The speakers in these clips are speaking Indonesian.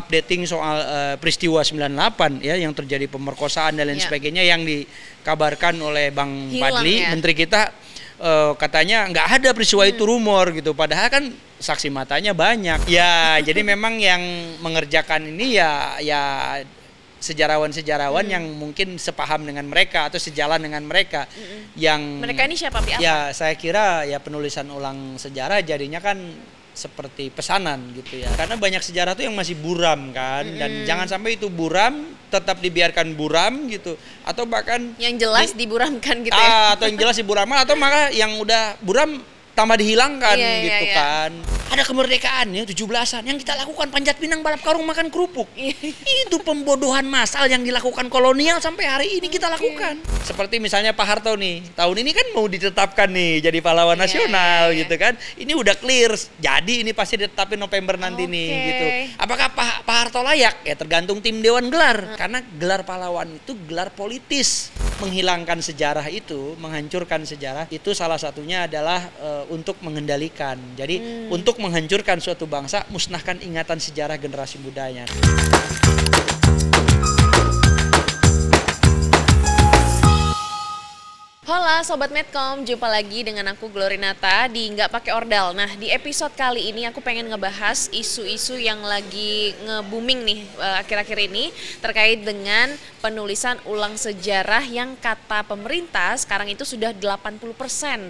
updating soal peristiwa 98 ya yang terjadi pemerkosaan dan lain sebagainya yang dikabarkan oleh Bang Fadli, menteri kita, katanya nggak ada peristiwa itu, rumor gitu. Padahal kan saksi matanya banyak. Ya, jadi memang yang mengerjakan ini ya sejarawan-sejarawan yang mungkin sepaham dengan mereka atau sejalan dengan mereka. Yang mereka ini siapa? Ya, saya kira ya penulisan ulang sejarah jadinya kan seperti pesanan gitu ya. Karena banyak sejarah tuh yang masih buram kan, dan jangan sampai itu buram tetap dibiarkan buram gitu, atau bahkan yang jelas diburamkan gitu ya. Atau yang jelas diburamkan, atau malah yang udah buram tambah dihilangkan gitu kan. Ada kemerdekaan ya 17-an yang kita lakukan panjat pinang, balap karung, makan kerupuk. Itu pembodohan massal yang dilakukan kolonial sampai hari ini kita lakukan. Seperti misalnya Pak Harto nih, tahun ini kan mau ditetapkan nih jadi pahlawan nasional gitu kan. Ini udah clear. Jadi ini pasti ditetapin November nanti nih gitu. Apakah Pak Harto layak? Ya tergantung tim Dewan Gelar. Karena gelar pahlawan itu gelar politis. Menghilangkan sejarah itu, menghancurkan sejarah itu salah satunya adalah untuk mengendalikan. Jadi untuk menghancurkan suatu bangsa, musnahkan ingatan sejarah generasi mudanya. Hola Sobat Medcom, jumpa lagi dengan aku Glorinata di Nggak Pakai Ordal. Nah, di episode kali ini aku pengen ngebahas isu-isu yang lagi nge-booming nih akhir-akhir ini terkait dengan penulisan ulang sejarah yang kata pemerintah sekarang itu sudah 80%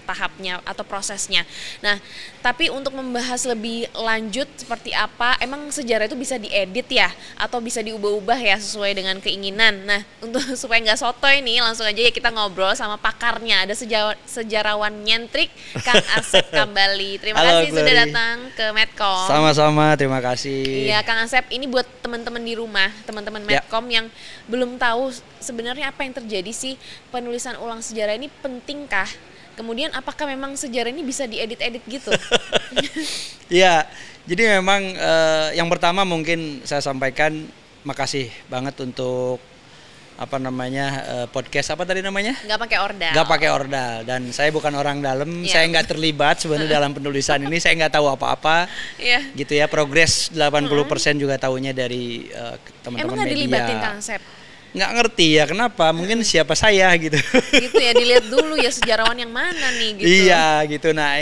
tahapnya atau prosesnya. Nah, tapi untuk membahas lebih lanjut seperti apa, emang sejarah itu bisa diedit ya? Atau bisa diubah-ubah ya sesuai dengan keinginan? Nah, untuk supaya nggak sotoy nih, langsung aja ya kita ngobrol sama pakarnya. Ada sejarawan nyentrik, Kang Asep Kambali. Terima kasih sudah datang ke Medcom. Sama-sama, terima kasih. Iya, Kang Asep, ini buat teman-teman di rumah, teman-teman Medcom yang belum tahu sebenarnya apa yang terjadi sih, penulisan ulang sejarah ini pentingkah? Kemudian apakah memang sejarah ini bisa diedit-edit gitu? Ya, jadi memang yang pertama mungkin saya sampaikan makasih banget untuk podcast apa tadi namanya? Nggak Pakai Ordal. Nggak Pakai Ordal. Dan saya bukan orang dalam, saya nggak terlibat sebenarnya dalam penulisan ini, saya nggak tahu apa-apa. Gitu ya, progres 80% juga tahunya dari teman-teman media. Emang nggak dilibatin Kang Asep? Nggak ngerti ya kenapa, mungkin siapa saya gitu. Gitu ya, dilihat dulu ya sejarawan yang mana nih gitu. Iya gitu. Nah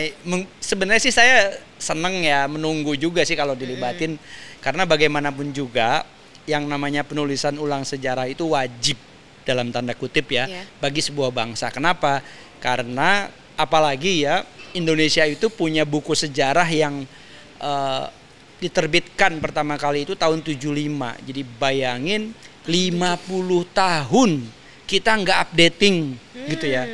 sebenarnya sih saya seneng ya, menunggu juga sih kalau dilibatin. Karena bagaimanapun juga yang namanya penulisan ulang sejarah itu wajib dalam tanda kutip ya bagi sebuah bangsa. Kenapa? Karena apalagi ya Indonesia itu punya buku sejarah yang diterbitkan pertama kali itu tahun 75. Jadi bayangin 50 tahun kita nggak updating gitu ya.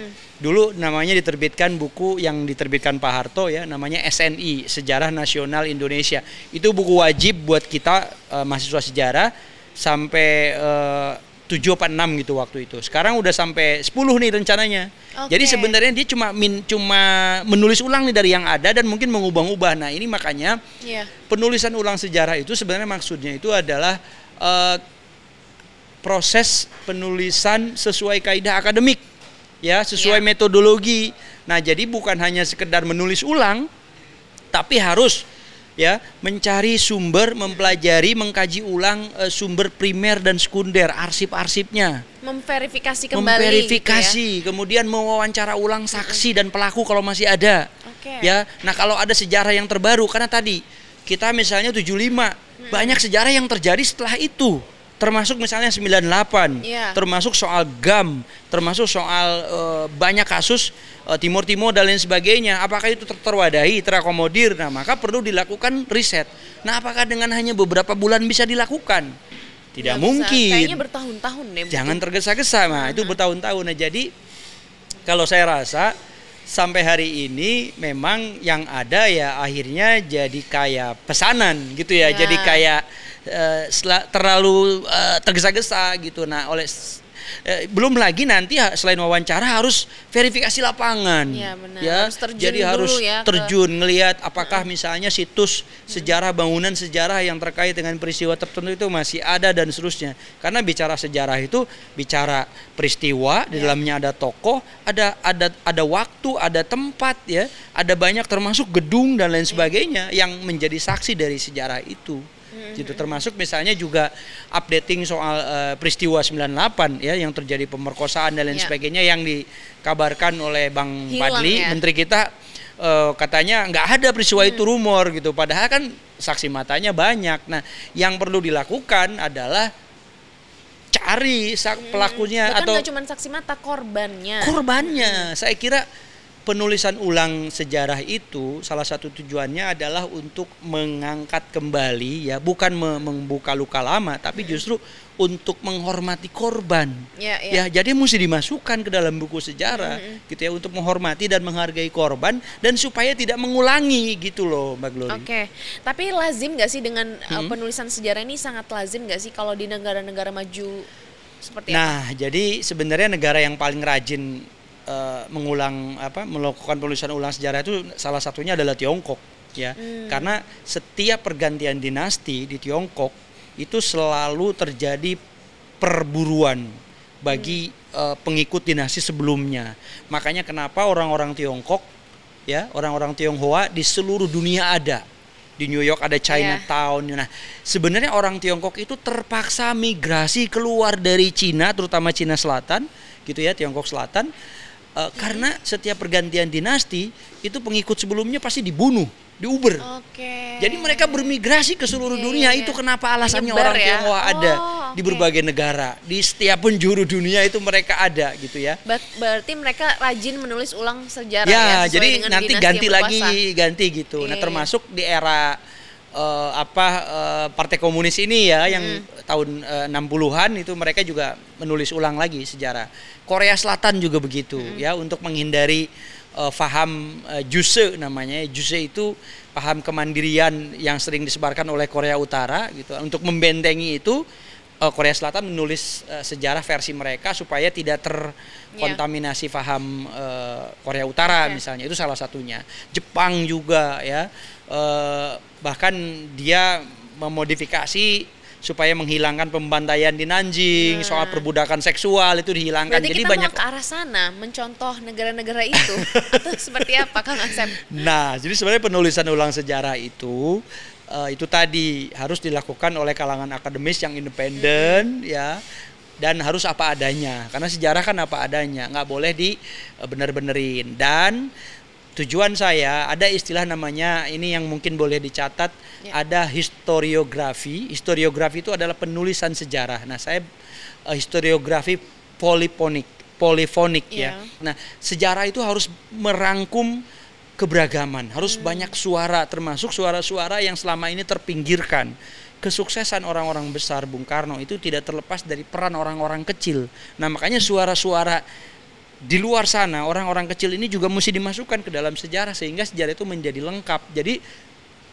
Dulu namanya diterbitkan buku yang diterbitkan Pak Harto ya, namanya SNI, Sejarah Nasional Indonesia. Itu buku wajib buat kita mahasiswa sejarah sampai 7 apa 6 gitu waktu itu. Sekarang udah sampai 10 nih rencananya. Jadi sebenarnya dia cuma menulis ulang nih dari yang ada dan mungkin mengubah-ubah. Nah, ini makanya penulisan ulang sejarah itu sebenarnya maksudnya itu adalah proses penulisan sesuai kaidah akademik. Ya, sesuai metodologi. Nah, jadi bukan hanya sekedar menulis ulang, tapi harus ya mencari sumber, mempelajari, mengkaji ulang sumber primer dan sekunder, arsip-arsipnya. Memverifikasi kembali. Gitu ya? Kemudian mewawancara ulang saksi dan pelaku kalau masih ada. Ya, nah kalau ada sejarah yang terbaru, karena tadi kita misalnya 75, banyak sejarah yang terjadi setelah itu. Termasuk misalnya 98, termasuk soal GAM, termasuk soal banyak kasus Timur Timur dan lain sebagainya. Apakah itu terwadahi, terakomodir? Nah, maka perlu dilakukan riset. Nah, apakah dengan hanya beberapa bulan bisa dilakukan? Tidak mungkin. Kayaknya bertahun-tahun deh. Jangan tergesa-gesa, nah itu bertahun-tahun. Nah, jadi kalau saya rasa sampai hari ini memang yang ada ya akhirnya jadi kayak pesanan gitu ya. Jadi kayak terlalu tergesa-gesa gitu. Nah, belum lagi nanti selain wawancara harus verifikasi lapangan. Ya, harus terjun jadi harus ya terjun ngelihat apakah misalnya situs sejarah, bangunan sejarah yang terkait dengan peristiwa tertentu itu masih ada dan seterusnya. Karena bicara sejarah itu bicara peristiwa, di dalamnya ada tokoh, ada waktu, ada tempat ya, ada banyak termasuk gedung dan lain sebagainya yang menjadi saksi dari sejarah itu. gitu. Termasuk misalnya juga updating soal peristiwa 98 ya yang terjadi pemerkosaan dan lain sebagainya yang dikabarkan oleh Bang Fadli, menteri kita, katanya nggak ada peristiwa itu, rumor gitu. Padahal kan saksi matanya banyak. Nah, yang perlu dilakukan adalah cari pelakunya. Bahkan atau nggak cuma saksi mata, korbannya. Saya kira penulisan ulang sejarah itu salah satu tujuannya adalah untuk mengangkat kembali ya, bukan membuka luka lama, tapi justru untuk menghormati korban. Ya, jadi mesti dimasukkan ke dalam buku sejarah gitu ya, untuk menghormati dan menghargai korban dan supaya tidak mengulangi gitu loh, Mbak Glory. Oke. Tapi lazim nggak sih dengan penulisan sejarah ini, sangat lazim nggak sih kalau di negara-negara maju seperti apa? Nah, jadi sebenarnya negara yang paling rajin melakukan penulisan ulang sejarah itu salah satunya adalah Tiongkok ya. Karena setiap pergantian dinasti di Tiongkok itu selalu terjadi perburuan bagi pengikut dinasti sebelumnya. Makanya kenapa orang-orang Tiongkok ya, orang-orang Tionghoa di seluruh dunia ada. Di New York ada Chinatown. Nah, sebenarnya orang Tiongkok itu terpaksa migrasi keluar dari Cina, terutama Cina Selatan gitu ya, Tiongkok Selatan. Karena setiap pergantian dinasti itu pengikut sebelumnya pasti dibunuh, diuber. Jadi mereka bermigrasi ke seluruh dunia. Itu kenapa alasannya orang Tionghoa ada di berbagai negara, di setiap penjuru dunia itu mereka ada gitu ya. Berarti mereka rajin menulis ulang sejarah ya. Jadi nanti ganti gitu. Nah, termasuk di era Partai Komunis ini ya, yang tahun 60-an itu mereka juga menulis ulang lagi sejarah. Korea Selatan juga begitu ya, untuk menghindari faham Juse namanya. Juse itu paham kemandirian yang sering disebarkan oleh Korea Utara gitu. Untuk membentengi itu Korea Selatan menulis sejarah versi mereka supaya tidak terkontaminasi faham Korea Utara misalnya. Itu salah satunya. Jepang juga ya, bahkan dia memodifikasi supaya menghilangkan pembantaian di Nanjing, soal perbudakan seksual itu dihilangkan. Berarti jadi kita banyak mau ke arah sana, mencontoh negara-negara itu atau seperti apa, Kang Asep? Nah, jadi sebenarnya penulisan ulang sejarah itu tadi harus dilakukan oleh kalangan akademis yang independen ya, dan harus apa adanya, karena sejarah kan apa adanya, nggak boleh bener-benerin. Dan tujuan saya ada istilah namanya, ini yang mungkin boleh dicatat, ada historiografi. Historiografi itu adalah penulisan sejarah. Nah, saya historiografi polifonik ya. Nah, sejarah itu harus merangkum keberagaman, harus banyak suara, termasuk suara-suara yang selama ini terpinggirkan. Kesuksesan orang-orang besar Bung Karno itu tidak terlepas dari peran orang-orang kecil. Nah, makanya suara-suara di luar sana, orang-orang kecil ini juga mesti dimasukkan ke dalam sejarah, sehingga sejarah itu menjadi lengkap. Jadi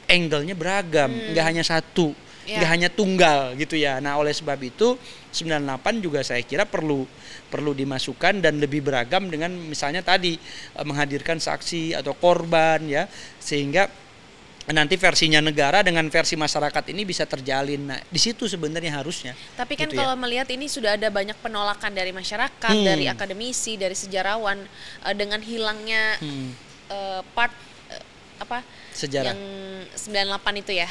angle-nya beragam, nggak hanya satu, nggak hanya tunggal gitu ya. Nah, oleh sebab itu 98 juga saya kira perlu dimasukkan dan lebih beragam, dengan misalnya tadi menghadirkan saksi atau korban ya, sehingga nanti versinya negara dengan versi masyarakat ini bisa terjalin. Nah, di situ sebenarnya harusnya. Tapi kan gitu kalau melihat ini sudah ada banyak penolakan dari masyarakat, dari akademisi, dari sejarawan dengan hilangnya part sejarah yang 98 itu ya.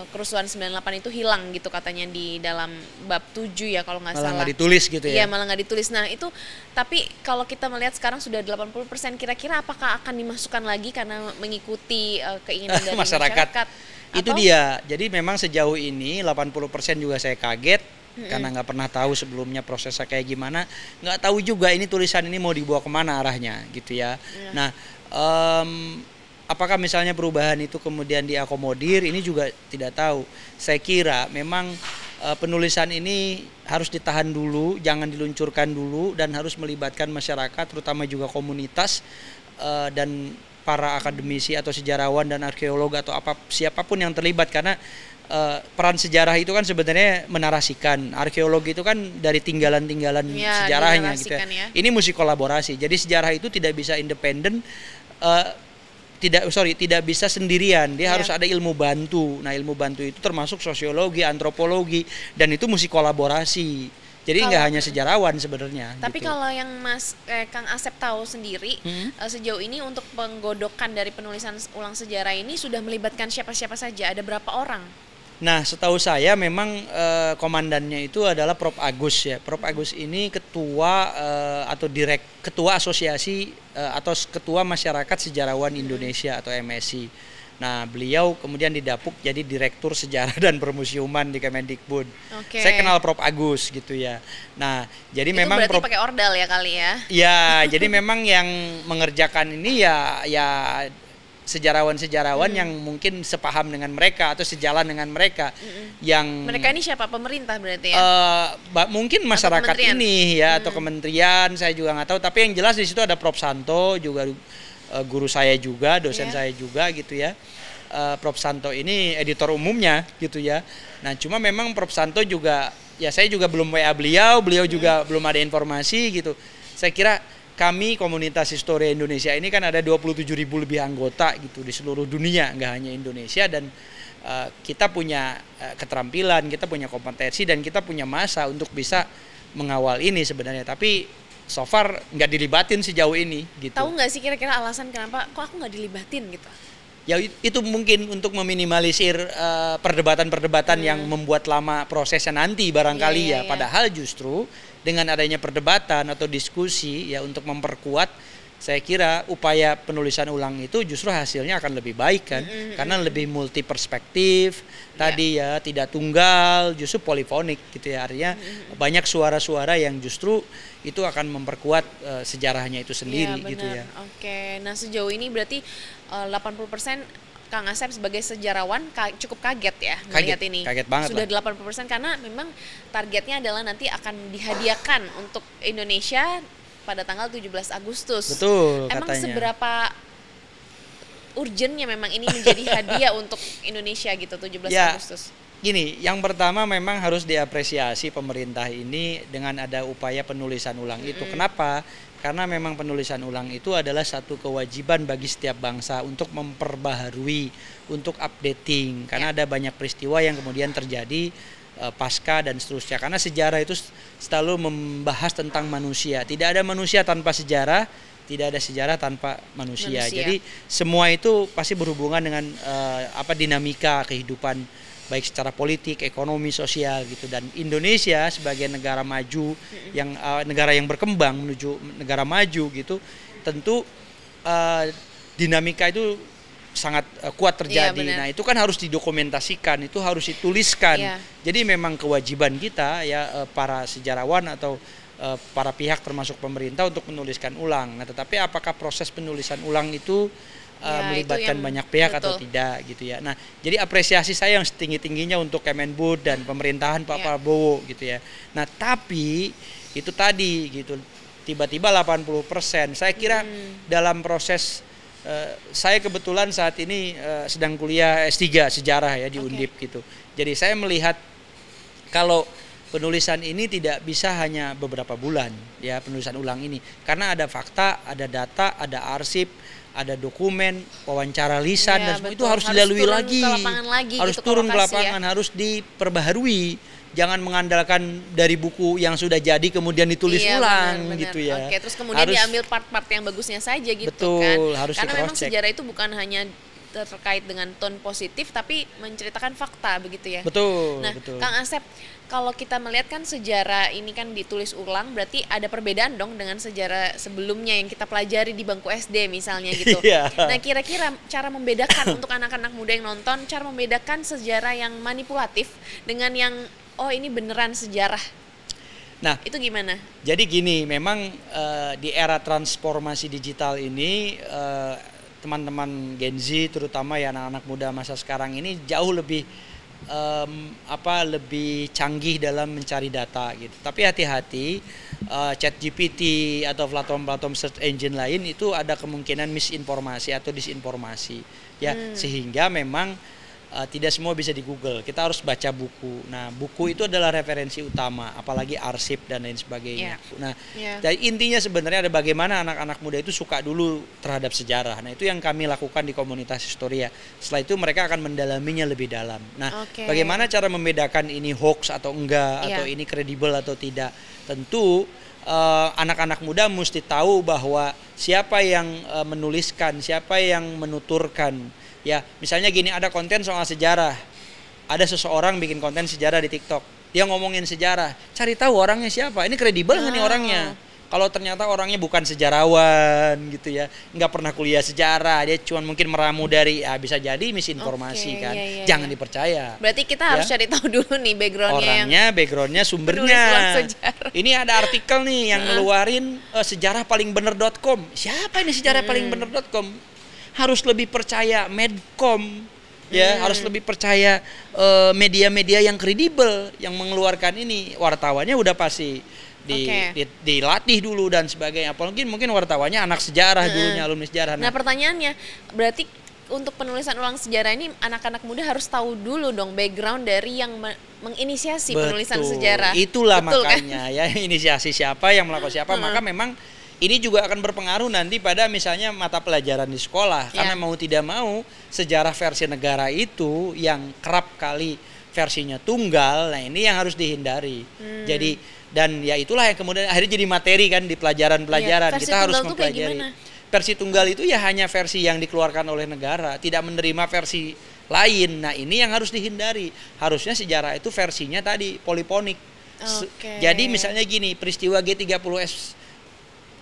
Kerusuhan 98 itu hilang gitu katanya di dalam bab 7 ya kalau nggak salah. Malah nggak ditulis gitu ya. Iya, malah nggak ditulis. Nah, itu tapi kalau kita melihat sekarang sudah 80%, kira-kira apakah akan dimasukkan lagi karena mengikuti keinginan dari masyarakat? Itu dia. Jadi memang sejauh ini 80% juga saya kaget karena nggak pernah tahu sebelumnya prosesnya kayak gimana. Nggak tahu juga ini tulisan ini mau dibawa kemana arahnya gitu ya. Nah, apakah misalnya perubahan itu kemudian diakomodir, ini juga tidak tahu. Saya kira memang penulisan ini harus ditahan dulu, jangan diluncurkan dulu, dan harus melibatkan masyarakat, terutama juga komunitas dan para akademisi atau sejarawan dan arkeolog atau siapapun yang terlibat. Karena peran sejarah itu kan sebenarnya menarasikan, arkeologi itu kan dari tinggalan-tinggalan sejarahnya gitu ya. Ini mesti kolaborasi. Jadi sejarah itu tidak bisa independen, tidak bisa sendirian, dia harus ada ilmu bantu. Nah, ilmu bantu itu termasuk sosiologi, antropologi, dan itu mesti kolaborasi. Jadi nggak hanya sejarawan sebenarnya. Tapi gitu. Kalau yang Kang Asep tahu sendiri, sejauh ini untuk penggodokan dari penulisan ulang sejarah ini sudah melibatkan siapa-siapa saja? Ada berapa orang? Nah, setahu saya memang komandannya itu adalah Prof. Agus ya. Prof. Agus ini ketua atau ketua asosiasi atau ketua masyarakat sejarawan Indonesia atau MSI. Nah, beliau kemudian didapuk jadi direktur sejarah dan permusiuman di Kemendikbud. Saya kenal Prof. Agus gitu ya. Nah, jadi itu memang berarti pakai ordal ya kali ya? Ya, jadi memang yang mengerjakan ini ya sejarawan-sejarawan yang mungkin sepaham dengan mereka atau sejalan dengan mereka. Yang mereka ini siapa? Pemerintah berarti ya? Mungkin masyarakat ini ya atau kementerian, saya juga nggak tahu. Tapi yang jelas di situ ada Prof. Santo juga guru saya juga, dosen saya juga gitu ya. Prof. Santo ini editor umumnya gitu ya. Nah, cuma memang Prof. Santo juga ya saya juga belum WA beliau juga belum ada informasi gitu. Saya kira kami komunitas Historia Indonesia ini kan ada 27.000 lebih anggota gitu di seluruh dunia, nggak hanya Indonesia, dan kita punya keterampilan, kita punya kompetensi, dan kita punya masa untuk bisa mengawal ini sebenarnya. Tapi so far nggak dilibatin sejauh ini gitu. Tahu nggak sih kira-kira alasan kenapa kok aku nggak dilibatin gitu? Ya itu mungkin untuk meminimalisir perdebatan-perdebatan yang membuat lama prosesnya nanti barangkali ya. Padahal justru dengan adanya perdebatan atau diskusi ya untuk memperkuat, saya kira upaya penulisan ulang itu justru hasilnya akan lebih baik kan, karena lebih multi perspektif tadi ya, tidak tunggal, justru polifonik gitu ya, artinya banyak suara-suara yang justru itu akan memperkuat sejarahnya itu sendiri gitu ya. Oke, nah sejauh ini berarti 80% Kang Asep sebagai sejarawan cukup kaget ya melihat ini. Kaget banget sudah lah. 80% karena memang targetnya adalah nanti akan dihadiahkan untuk Indonesia pada tanggal 17 Agustus. Betul, emang katanya. Seberapa urgennya memang ini menjadi hadiah untuk Indonesia gitu 17 Agustus? Gini, yang pertama memang harus diapresiasi pemerintah ini dengan ada upaya penulisan ulang itu. Kenapa? Karena memang penulisan ulang itu adalah satu kewajiban bagi setiap bangsa untuk memperbaharui, untuk updating. Karena ada banyak peristiwa yang kemudian terjadi pasca dan seterusnya. Karena sejarah itu selalu membahas tentang manusia. Tidak ada manusia tanpa sejarah, tidak ada sejarah tanpa manusia. Jadi semua itu pasti berhubungan dengan dinamika kehidupan, baik secara politik, ekonomi, sosial gitu. Dan Indonesia sebagai negara maju, yang negara yang berkembang menuju negara maju gitu, tentu dinamika itu sangat kuat terjadi. Nah, itu kan harus didokumentasikan, itu harus dituliskan. Jadi memang kewajiban kita ya para sejarawan atau para pihak termasuk pemerintah untuk menuliskan ulang. Nah, tetapi apakah proses penulisan ulang itu melibatkan banyak pihak atau tidak gitu ya. Nah, jadi apresiasi saya yang setinggi-tingginya untuk Kemendikbud dan pemerintahan Pak Prabowo gitu ya. Nah, tapi itu tadi gitu, tiba-tiba 80%. Saya kira dalam proses saya kebetulan saat ini sedang kuliah S3 sejarah ya di Undip gitu. Jadi saya melihat kalau penulisan ini tidak bisa hanya beberapa bulan ya penulisan ulang ini, karena ada fakta, ada data, ada arsip, ada dokumen, wawancara lisan dan semua itu harus dilalui lagi. Harus turun ke lapangan, harus diperbaharui. Jangan mengandalkan dari buku yang sudah jadi kemudian ditulis ulang gitu ya. Oke, terus kemudian diambil part-part yang bagusnya saja gitu kan. Harus karena memang sejarah itu bukan hanya terkait dengan tone positif tapi menceritakan fakta begitu ya. Betul. Nah, Kang Asep, kalau kita melihat kan sejarah ini kan ditulis ulang, berarti ada perbedaan dong dengan sejarah sebelumnya yang kita pelajari di bangku SD misalnya gitu. Nah, kira-kira cara membedakan untuk anak-anak muda yang nonton, cara membedakan sejarah yang manipulatif dengan yang ini beneran sejarah. Nah, itu gimana? Jadi gini, memang di era transformasi digital ini teman-teman Gen Z terutama ya anak-anak muda masa sekarang ini jauh lebih lebih canggih dalam mencari data gitu. Tapi hati-hati, ChatGPT atau platform-platform search engine lain itu ada kemungkinan misinformasi atau disinformasi ya, sehingga memang tidak semua bisa di Google. Kita harus baca buku. Nah, buku itu adalah referensi utama, apalagi arsip dan lain sebagainya. Nah, jadi intinya sebenarnya ada bagaimana anak-anak muda itu suka dulu terhadap sejarah. Nah, itu yang kami lakukan di komunitas Historia. Setelah itu mereka akan mendalaminya lebih dalam. Nah, bagaimana cara membedakan ini hoax atau enggak, atau ini kredibel atau tidak? Tentu anak-anak muda mesti tahu bahwa siapa yang menuliskan, siapa yang menuturkan. Ya, misalnya gini, ada konten soal sejarah. ada seseorang bikin konten sejarah di TikTok. Dia ngomongin sejarah, cari tahu orangnya siapa. Ini kredibel nggak nih orangnya? Kalau ternyata orangnya bukan sejarawan gitu ya, nggak pernah kuliah sejarah, dia cuma mungkin meramu dari bisa jadi misinformasi kan, jangan dipercaya. Berarti kita harus cari tahu dulu nih backgroundnya, sumbernya. Ini ada artikel nih yang ngeluarin sejarahpalingbener.com. Siapa ini sejarahpalingbener.com? Harus lebih percaya Medcom. Ya, harus lebih percaya media-media yang kredibel yang mengeluarkan ini. Wartawannya udah pasti dilatih dulu dan sebagainya. Apalagi mungkin wartawannya anak sejarah dulunya, alumni sejarah. Nah, pertanyaannya berarti untuk penulisan ulang sejarah ini anak-anak muda harus tahu dulu dong background dari yang menginisiasi penulisan sejarah. Itulah makanya kan? Ya inisiasi siapa yang melakukan siapa, maka memang ini juga akan berpengaruh nanti pada misalnya mata pelajaran di sekolah. Karena mau tidak mau sejarah versi negara itu yang kerap kali versinya tunggal, nah ini yang harus dihindari. Jadi dan ya itulah yang kemudian akhirnya jadi materi kan di pelajaran-pelajaran. Kita harus mempelajari. Versi tunggal itu ya hanya versi yang dikeluarkan oleh negara, tidak menerima versi lain. Nah ini yang harus dihindari. Harusnya sejarah itu versinya tadi poliponik. Jadi misalnya gini, peristiwa G30S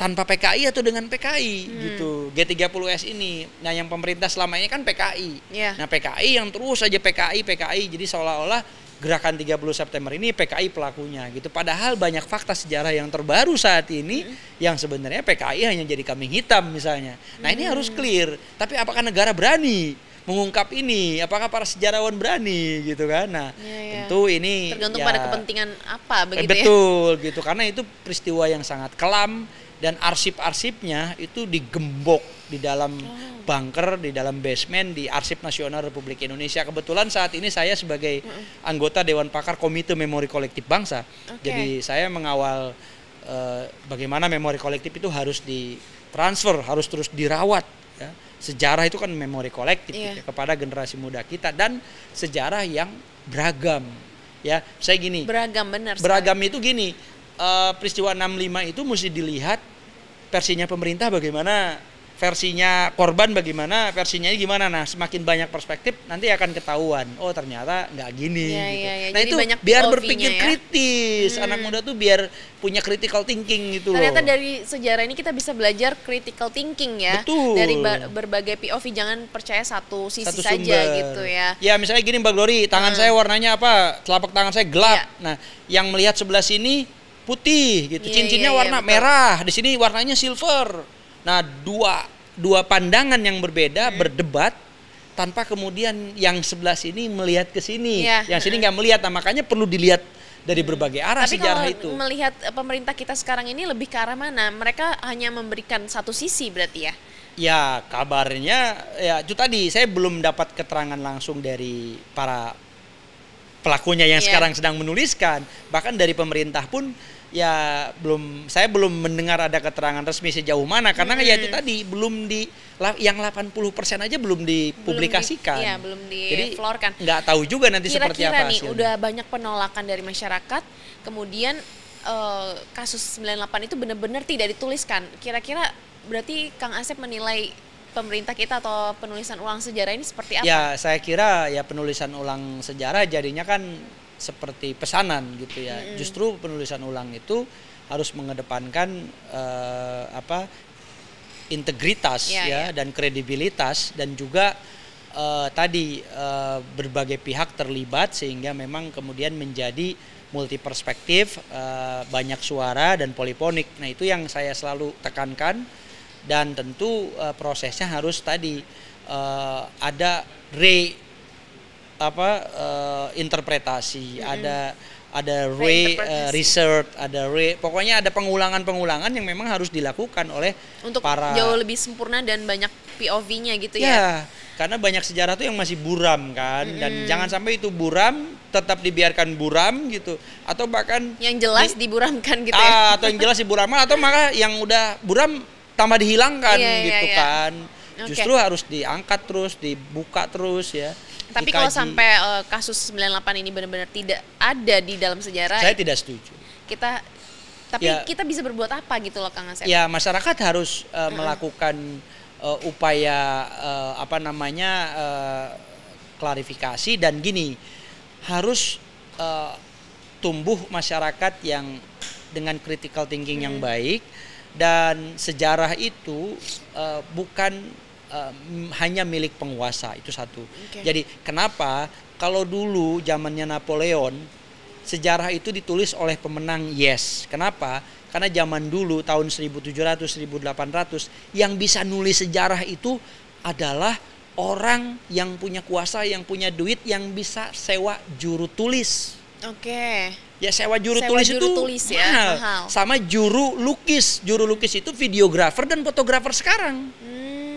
tanpa PKI atau dengan PKI gitu. G30S ini, nah yang pemerintah selama ini kan PKI. Nah PKI yang terus saja PKI, jadi seolah-olah gerakan 30 September ini PKI pelakunya gitu. Padahal banyak fakta sejarah yang terbaru saat ini yang sebenarnya PKI hanya jadi kambing hitam misalnya. Nah ini harus clear. Tapi apakah negara berani mengungkap ini? Apakah para sejarawan berani gitu kan? Nah tentu ini tergantung pada kepentingan apa begitu betul gitu. Karena itu peristiwa yang sangat kelam dan arsip-arsipnya itu digembok di dalam bunker, di dalam basement di Arsip Nasional Republik Indonesia. Kebetulan saat ini saya sebagai anggota Dewan Pakar Komite Memori Kolektif Bangsa. Jadi saya mengawal bagaimana memori kolektif itu harus ditransfer, harus terus dirawat. Ya. Sejarah itu kan memori kolektif gitu, kepada generasi muda kita dan sejarah yang beragam. Ya, saya gini. Beragam itu gini. Peristiwa 65 itu mesti dilihat versinya pemerintah bagaimana, versinya korban bagaimana, versinya ini gimana. Nah semakin banyak perspektif nanti akan ketahuan, oh ternyata nggak gini gitu. Nah jadi itu biar berpikir kritis, anak muda tuh biar punya critical thinking gitu. Ternyata dari sejarah ini kita bisa belajar critical thinking ya. Betul. Dari berbagai POV, jangan percaya satu sisi saja gitu ya. Ya misalnya gini Mbak Glory, tangan saya warnanya apa, telapak tangan saya gelap. Nah yang melihat sebelah sini putih gitu, cincinnya warna merah, di sini warnanya silver. Nah dua pandangan yang berbeda berdebat tanpa kemudian yang sebelah sini melihat ke sini, yang sini nggak melihat. Nah makanya perlu dilihat dari berbagai arah. Tapi sejarah itu. Tapi kalau melihat pemerintah kita sekarang ini lebih ke arah mana? Mereka hanya memberikan satu sisi berarti ya? Ya kabarnya ya itu tadi, saya belum dapat keterangan langsung dari para pelakunya yang sekarang sedang menuliskan. Bahkan dari pemerintah pun ya saya belum mendengar ada keterangan resmi sejauh mana, karena ya itu tadi belum yang 80% aja belum dipublikasikan. Belum di-floorkan. Jadi nggak tahu juga nanti seperti apa hasilnya. Kira-kira nih udah banyak penolakan dari masyarakat, kemudian kasus 98 itu benar-benar tidak dituliskan. Kira-kira berarti Kang Asep menilai pemerintah kita atau penulisan ulang sejarah ini seperti apa? Ya saya kira ya penulisan ulang sejarah jadinya kan seperti pesanan gitu ya. Justru penulisan ulang itu harus mengedepankan integritas dan kredibilitas, dan juga tadi berbagai pihak terlibat sehingga memang kemudian menjadi multi perspektif, banyak suara dan poliponik. Nah itu yang saya selalu tekankan, dan tentu prosesnya harus tadi ada interpretasi, ada research, pokoknya ada pengulangan yang memang harus dilakukan oleh untuk para jauh lebih sempurna dan banyak POV-nya gitu ya. Ya, karena banyak sejarah tuh yang masih buram kan, dan jangan sampai itu buram tetap dibiarkan buram gitu, atau bahkan yang jelas diburamkan gitu ya. Atau yang jelas diburamkan, atau maka yang udah buram tambah dihilangkan kan. Justru harus diangkat terus, dibuka terus ya. Tapi kalau sampai kasus 98 ini benar-benar tidak ada di dalam sejarah, saya tidak setuju. Kita bisa berbuat apa gitu loh Kang Asep? Ya masyarakat harus melakukan upaya klarifikasi, dan gini, harus tumbuh masyarakat yang dengan critical thinking yang baik, dan sejarah itu bukan hanya milik penguasa, itu satu. Jadi kenapa kalau dulu zamannya Napoleon sejarah itu ditulis oleh pemenang, yes. Kenapa? Karena zaman dulu tahun 1700 1800 yang bisa nulis sejarah itu adalah orang yang punya kuasa, yang punya duit, yang bisa sewa juru tulis. Ya sewa juru tulis itu mahal. Sama juru lukis. Juru lukis itu videografer dan fotografer sekarang.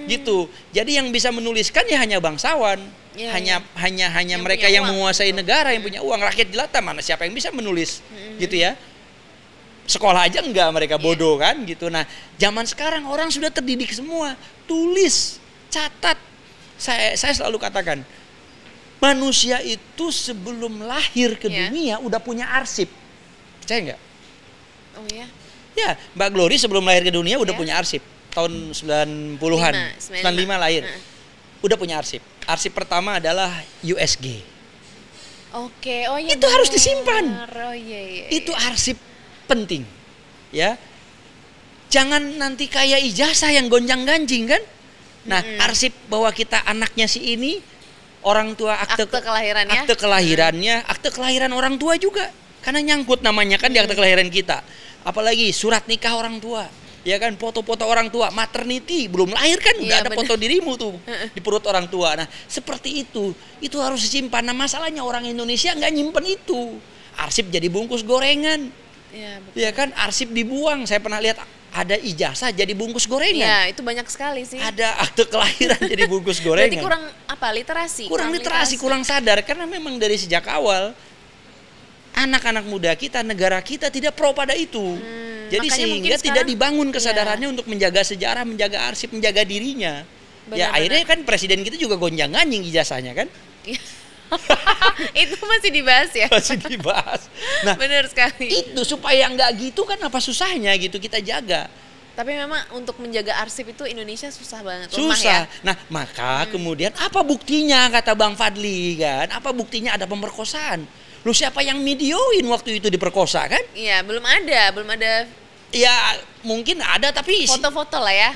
Gitu. Jadi yang bisa menuliskan ya hanya bangsawan. Hanya mereka yang menguasai negara, yang punya uang. Rakyat jelata mana siapa yang bisa menulis. Gitu ya. Sekolah aja enggak, mereka bodoh kan gitu. Nah, zaman sekarang orang sudah terdidik semua. Tulis, catat. Saya selalu katakan, manusia itu sebelum lahir ke dunia udah punya arsip. Percaya nggak? Oh ya? Ya, Mbak Glory sebelum lahir ke dunia udah punya arsip. Tahun 90-an, 95 lahir. Udah punya arsip. Arsip pertama adalah USG. Oke, oh ya. Itu harus disimpan. Oh iya. Itu arsip penting. Ya. Jangan nanti kayak ijazah yang gonjang-ganjing kan? Nah, arsip bahwa kita anaknya si ini, orang tua akte kelahirannya, akte kelahiran orang tua juga, karena nyangkut namanya kan di akte kelahiran kita. Apalagi surat nikah orang tua, ya kan, foto-foto orang tua, maternity belum lahir kan udah ada foto dirimu tuh di perut orang tua. Nah seperti itu harus disimpan. Nah masalahnya orang Indonesia nggak nyimpen itu. Arsip jadi bungkus gorengan, ya kan, arsip dibuang. Saya pernah lihat ada ijazah jadi bungkus gorengan. Iya, itu banyak sekali sih. Ada akte kelahiran jadi bungkus gorengan. Berarti kurang literasi. Kurang literasi, kurang sadar. Karena memang dari sejak awal anak-anak muda kita, negara kita tidak pro pada itu. Jadi sehingga tidak dibangun kesadarannya untuk menjaga sejarah, menjaga arsip, menjaga dirinya. Ya akhirnya kan presiden kita juga gonjang-ganjing ijazahnya kan. Itu masih dibahas ya? Masih dibahas. Nah, benar sekali. Itu supaya nggak gitu kan, apa susahnya gitu kita jaga. Tapi memang untuk menjaga arsip itu Indonesia susah banget. Susah. Ya? Nah maka kemudian apa buktinya kata Bang Fadli kan? Apa buktinya ada pemerkosaan? Lu siapa yang videoin waktu itu diperkosa kan? Iya, belum ada. Ya mungkin ada tapi foto-foto lah ya.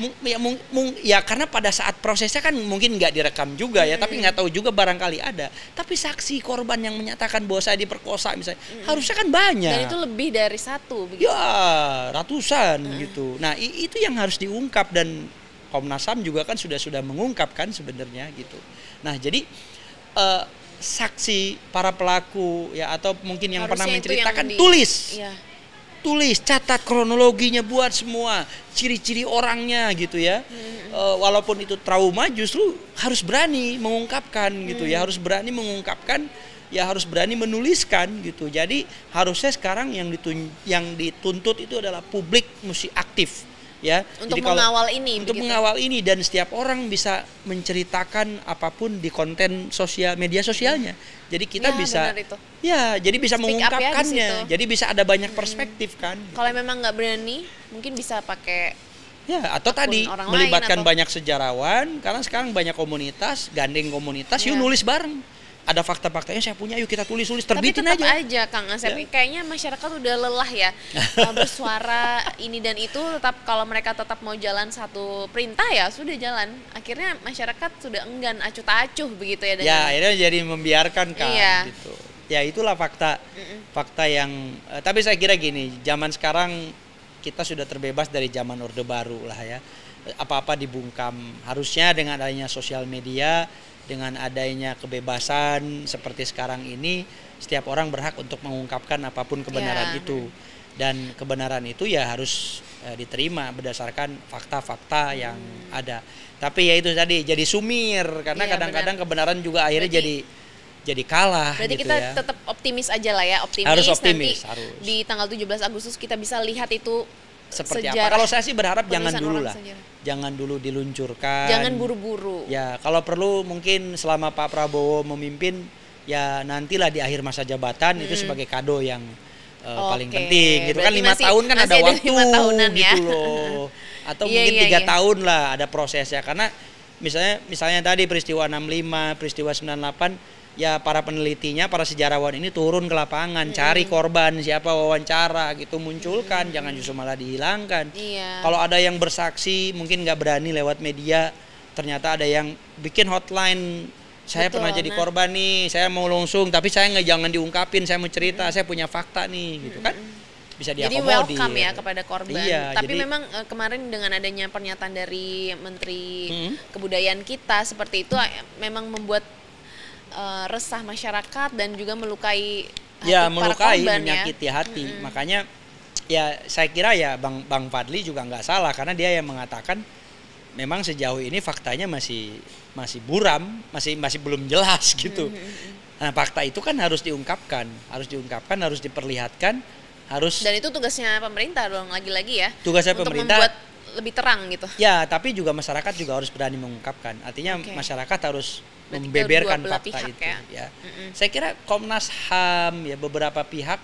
Ya karena pada saat prosesnya kan mungkin nggak direkam juga ya, tapi nggak tahu juga, barangkali ada. Tapi saksi korban yang menyatakan bahwa saya diperkosa misalnya harusnya kan banyak. Dan itu lebih dari satu begitu. Ya ratusan gitu. Nah itu yang harus diungkap, dan Komnas HAM juga kan sudah mengungkapkan sebenarnya gitu. Nah jadi saksi para pelaku ya, atau mungkin yang pernah menceritakan tulis, catat kronologinya, buat semua ciri-ciri orangnya gitu ya. Walaupun itu trauma, justru harus berani mengungkapkan gitu ya, harus berani mengungkapkan ya, harus berani menuliskan gitu. Jadi harusnya sekarang yang dituntut itu adalah publik mesti aktif ya, untuk jadi mengawal ini, dan setiap orang bisa menceritakan apapun di konten media sosialnya. Jadi kita jadi bisa mengungkapkannya, jadi bisa ada banyak perspektif kan. Kalau memang nggak berani, mungkin bisa pakai atau tadi melibatkan banyak sejarawan, karena sekarang banyak komunitas, gandeng komunitas, yuk nulis bareng. Ada fakta-faktanya saya punya, yuk kita tulis terbitin aja. Tapi tetap aja Kang Asep, kayaknya masyarakat udah lelah ya bersuara ini dan itu. Tetap kalau mereka tetap mau jalan satu perintah ya sudah jalan. Akhirnya masyarakat sudah enggan, acuh tak acuh begitu ya. Ya akhirnya jadi membiarkan kan gitu. Ya itulah fakta yang. Tapi saya kira gini, zaman sekarang kita sudah terbebas dari zaman Orde Baru lah ya. Apa-apa dibungkam. Harusnya dengan adanya sosial media, dengan adanya kebebasan seperti sekarang ini, setiap orang berhak untuk mengungkapkan apapun kebenaran itu. Dan kebenaran itu ya harus diterima berdasarkan fakta-fakta yang ada. Tapi ya itu tadi, jadi sumir, karena kadang-kadang kebenaran juga akhirnya jadi kalah. Berarti gitu kita ya. tetap optimis aja lah ya, Harus optimis, nanti di tanggal 17 Agustus kita bisa lihat itu seperti apa. Kalau saya sih berharap jangan dulu lah. Jangan dulu diluncurkan. Jangan buru-buru. Ya, kalau perlu mungkin selama Pak Prabowo memimpin, ya nantilah di akhir masa jabatan itu sebagai kado yang paling penting. Gitu kan 5 tahun kan ada waktu gitu loh. Atau mungkin 3 tahun lah ada prosesnya, karena misalnya tadi peristiwa 65, peristiwa 98 ya para penelitinya, para sejarawan ini turun ke lapangan, cari korban, siapa, wawancara gitu, munculkan, jangan justru malah dihilangkan. Kalau ada yang bersaksi mungkin nggak berani lewat media, ternyata ada yang bikin hotline, saya pernah jadi korban nih, saya mau langsung, tapi saya nggak, jangan diungkapin, saya mau cerita, saya punya fakta nih, gitu kan. Bisa diakomodir. Jadi welcome ya kepada korban. Tapi jadi, memang kemarin dengan adanya pernyataan dari Menteri Kebudayaan kita seperti itu memang membuat resah masyarakat dan juga melukai hati para korban, menyakiti hati. Makanya ya saya kira ya Bang Fadli juga nggak salah, karena dia yang mengatakan memang sejauh ini faktanya masih buram, masih belum jelas gitu. Nah, fakta itu kan harus diungkapkan, harus diperlihatkan, harus. Dan itu tugasnya pemerintah dong, lagi-lagi ya. Tugasnya untuk pemerintah membuat lebih terang gitu. Ya, tapi juga masyarakat juga harus berani mengungkapkan. Artinya masyarakat harus membeberkan fakta itu ya. Saya kira Komnas HAM ya, beberapa pihak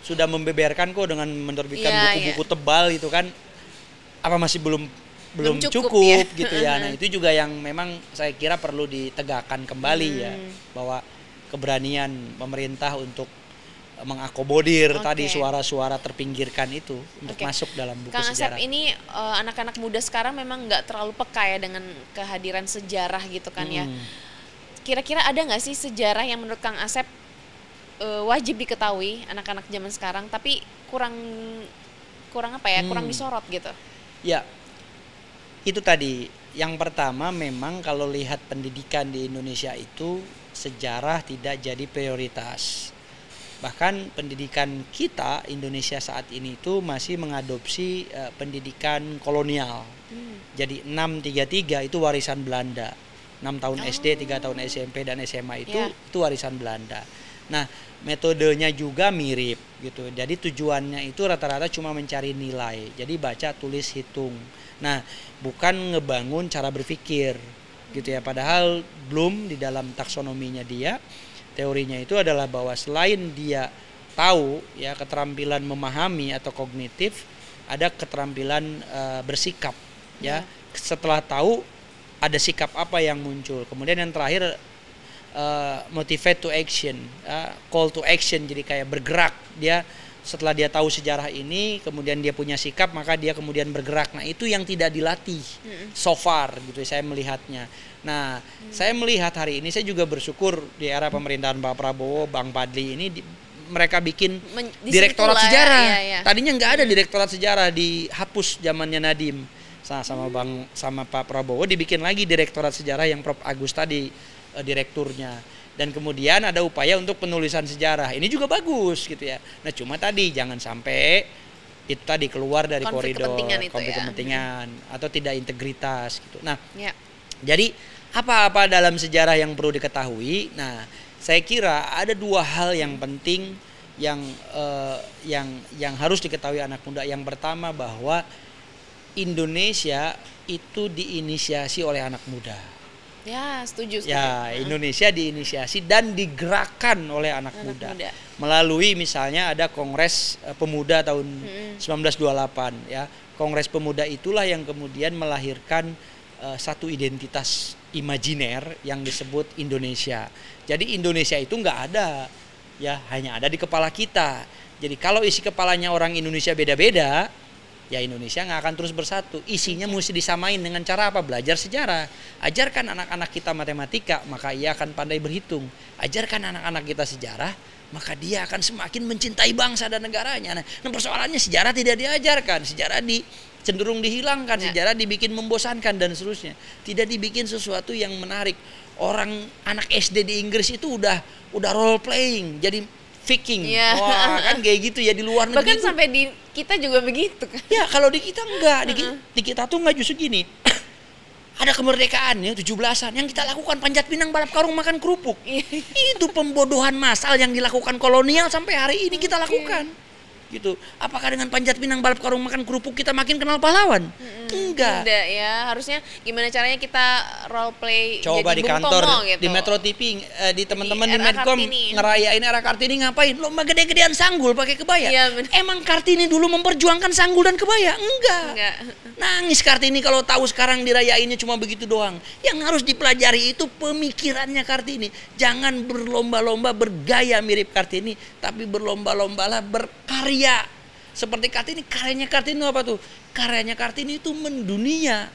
sudah membeberkan kok dengan menerbitkan buku-buku tebal itu kan. Apa masih belum cukup gitu ya. Nah, itu juga yang memang saya kira perlu ditegakkan kembali ya, bahwa keberanian pemerintah untuk mengakomodir tadi suara-suara terpinggirkan itu untuk masuk dalam buku Kang sejarah. Asep, ini anak-anak muda sekarang memang nggak terlalu peka ya dengan kehadiran sejarah gitu kan ya. Kira-kira ada nggak sih sejarah yang menurut Kang Asep wajib diketahui anak-anak zaman sekarang tapi kurang apa ya, kurang disorot gitu? Ya, itu tadi. Yang pertama memang kalau lihat pendidikan di Indonesia itu sejarah tidak jadi prioritas. Bahkan pendidikan kita Indonesia saat ini itu masih mengadopsi pendidikan kolonial. Jadi 633 itu warisan Belanda. 6 tahun SD, 3 tahun SMP dan SMA itu warisan Belanda. Nah, metodenya juga mirip gitu. Jadi tujuannya itu rata-rata cuma mencari nilai. Jadi baca, tulis, hitung. Nah, bukan ngebangun cara berpikir gitu ya. Padahal Bloom di dalam taksonominya dia, teorinya itu adalah bahwa selain dia tahu ya keterampilan memahami atau kognitif, ada keterampilan bersikap ya. Setelah tahu ada sikap apa yang muncul. Kemudian yang terakhir motivate to action, call to action, jadi kayak bergerak. Dia setelah dia tahu sejarah ini, kemudian dia punya sikap, maka dia kemudian bergerak. Nah, itu yang tidak dilatih so far gitu saya melihatnya. Nah, saya melihat hari ini, saya juga bersyukur di era pemerintahan Pak Prabowo, Bang Fadli ini mereka bikin direktorat sejarah. Tadinya nggak ada direktorat sejarah, dihapus zamannya Nadiem. Sama Pak Prabowo dibikin lagi direktorat sejarah yang Prof Agus tadi direkturnya. Dan kemudian ada upaya untuk penulisan sejarah. Ini juga bagus gitu ya. Nah, cuma tadi jangan sampai itu tadi keluar dari koridor konflik kepentingan atau tidak integritas gitu. Nah, jadi apa-apa dalam sejarah yang perlu diketahui. Nah, saya kira ada dua hal yang penting yang harus diketahui anak muda. Yang pertama bahwa Indonesia itu diinisiasi oleh anak muda. Ya, setuju. Ya, Indonesia diinisiasi dan digerakkan oleh anak muda. Melalui misalnya ada Kongres Pemuda tahun 1928 ya. Kongres Pemuda itulah yang kemudian melahirkan satu identitas imajiner yang disebut Indonesia. Jadi Indonesia itu nggak ada ya, hanya ada di kepala kita. Jadi kalau isi kepalanya orang Indonesia beda-beda, ya Indonesia nggak akan terus bersatu. Isinya mesti disamain dengan cara apa? Belajar sejarah. Ajarkan anak-anak kita matematika, maka ia akan pandai berhitung. Ajarkan anak-anak kita sejarah, maka dia akan semakin mencintai bangsa dan negaranya. Nah, persoalannya sejarah tidak diajarkan, sejarah cenderung dihilangkan, sejarah dibikin membosankan dan seterusnya. Tidak dibikin sesuatu yang menarik. Anak SD di Inggris itu udah role playing, jadi Viking, wah kan kayak gitu ya di luar negeri. Bahkan sampai di kita juga begitu kan? Ya kalau di kita enggak, di kita tuh enggak, justru gini. Ada kemerdekaan ya 17-an yang kita lakukan panjat pinang, balap karung, makan kerupuk. Itu pembodohan massal yang dilakukan kolonial sampai hari ini kita lakukan. gitu. Apakah dengan Panjat Pinang balap karung makan kerupuk kita makin kenal pahlawan? Enggak. Tidak ya, harusnya gimana caranya kita role play coba jadi di Bung kantor, Tomo, gitu. di Metro TV, di teman-teman di era Medcom Kartini. ngerayain era Kartini ngapain? Lomba gede-gedean sanggul pakai kebaya. Iya, bener. Emang Kartini dulu memperjuangkan sanggul dan kebaya? Enggak. Nangis Kartini kalau tahu sekarang dirayainnya cuma begitu doang. Yang harus dipelajari itu pemikirannya Kartini. Jangan berlomba-lomba bergaya mirip Kartini, tapi berlomba-lombalah berkarya. Seperti Kartini, karyanya Kartini itu apa tuh? Karyanya Kartini itu mendunia,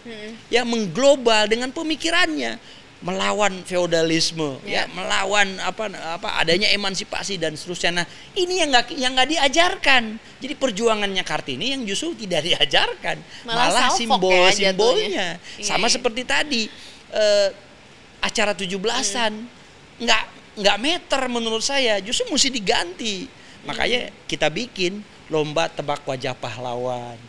ya mengglobal dengan pemikirannya, melawan feodalisme, ya melawan apa adanya emansipasi dan seterusnya. Nah, ini yang nggak diajarkan. Jadi perjuangannya Kartini yang justru tidak diajarkan, malah simbol-simbolnya. Sama seperti tadi acara 17-an nggak meter menurut saya, justru mesti diganti. Makanya kita bikin lomba tebak wajah pahlawan,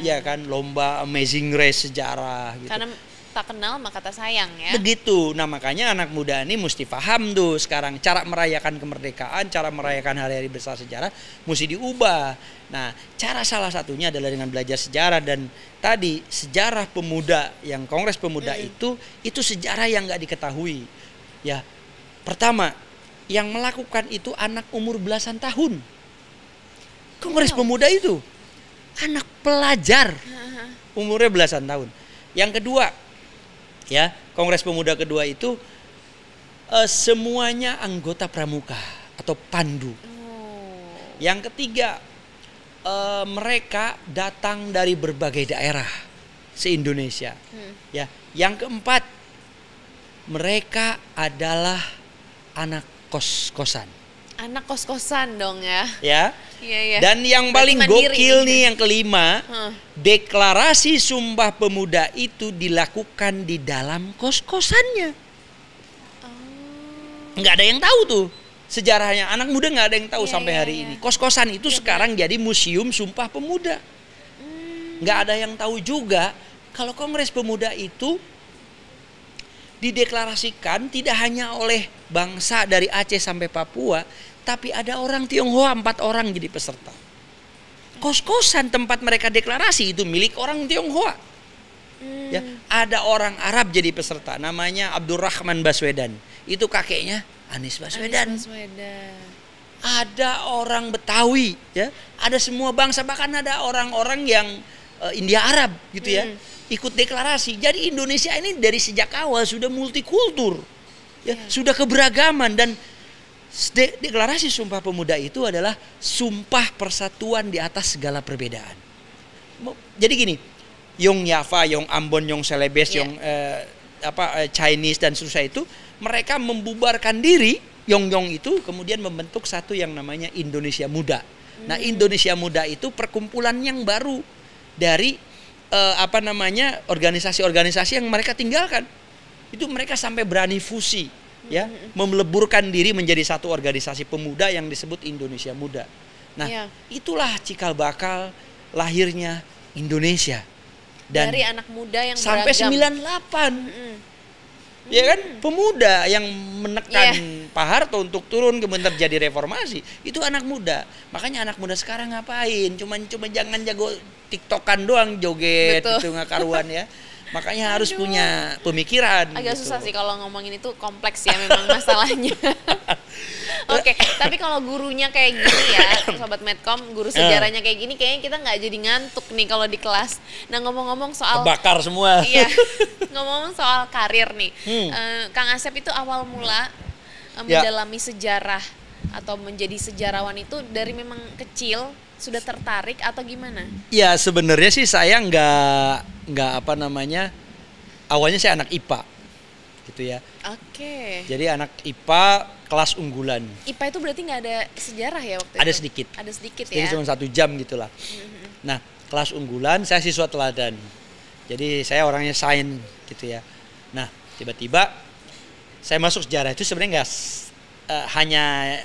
ya kan, lomba Amazing Race sejarah gitu. Karena tak kenal maka tak sayang ya. Begitu. Nah makanya anak muda ini mesti paham tuh sekarang cara merayakan kemerdekaan, cara merayakan hari-hari besar sejarah mesti diubah. Nah cara salah satunya adalah dengan belajar sejarah, dan tadi sejarah pemuda yang Kongres Pemuda itu sejarah yang nggak diketahui. Ya, pertama yang melakukan itu anak umur belasan tahun. Kongres Pemuda itu anak pelajar umurnya belasan tahun. Yang kedua, ya Kongres Pemuda kedua itu semuanya anggota pramuka atau pandu. Yang ketiga, mereka datang dari berbagai daerah se-Indonesia. Ya, yang keempat, mereka adalah anak kos-kosan. Anak kos-kosan dong ya. Ya. Iya. Dan yang paling gokil nih yang kelima, deklarasi Sumpah Pemuda itu dilakukan di dalam kos-kosannya. Nggak ada yang tahu tuh sejarahnya. Anak muda nggak ada yang tahu sampai hari ini. Kos-kosan itu sekarang jadi museum Sumpah Pemuda. Nggak ada yang tahu juga kalau Kongres Pemuda itu dideklarasikan tidak hanya oleh bangsa dari Aceh sampai Papua, tapi ada orang Tionghoa 4 orang jadi peserta. Kos-kosan tempat mereka deklarasi itu milik orang Tionghoa. Ya, ada orang Arab jadi peserta, namanya Abdurrahman Baswedan. Itu kakeknya Anies Baswedan. Ada orang Betawi, ya, ada semua bangsa, bahkan ada orang-orang yang India Arab gitu ya. Ikut deklarasi. Jadi Indonesia ini dari sejak awal sudah multikultur, ya, sudah keberagaman, dan deklarasi Sumpah Pemuda itu adalah sumpah persatuan di atas segala perbedaan. Jadi gini, Yong Yava, Yong Ambon, Yong Celebes, Yong Chinese dan seterusnya itu mereka membubarkan diri, Yong itu kemudian membentuk satu yang namanya Indonesia Muda. Nah, Indonesia Muda itu perkumpulan yang baru dari organisasi-organisasi yang mereka tinggalkan. Itu mereka sampai berani fusi, ya, meleburkan diri menjadi satu organisasi pemuda yang disebut Indonesia Muda. Nah, itulah cikal bakal lahirnya Indonesia. Dan dari anak muda yang sampai beragam. 98. Ya kan, pemuda yang menekan Pak Harto untuk turun kemudian terjadi reformasi, itu anak muda. Makanya anak muda sekarang ngapain? Cuma jangan jago TikTokan doang, joget itu nggak karuan ya. Makanya harus punya pemikiran. Agak gitu. susah sih kalau ngomongin itu, kompleks ya memang masalahnya. Oke, tapi kalau gurunya kayak gini ya, Sobat Medcom, guru sejarahnya kayak gini, kayaknya kita nggak jadi ngantuk nih kalau di kelas. Nah, ngomong-ngomong soal bakar semua. Iya, ngomong-ngomong soal karir nih, Kang Asep itu awal mula mendalami sejarah atau menjadi sejarawan itu dari memang kecil sudah tertarik atau gimana? Ya sebenarnya sih saya nggak awalnya saya anak IPA gitu ya. Oke. Jadi anak IPA kelas unggulan. IPA itu berarti nggak ada sejarah ya waktu ada itu? Sedikit. Ada sedikit ya. Jadi cuma 1 jam gitulah. Nah, kelas unggulan saya siswa teladan. Jadi saya orangnya sains gitu ya. Nah, tiba-tiba saya masuk sejarah itu sebenarnya nggak hanya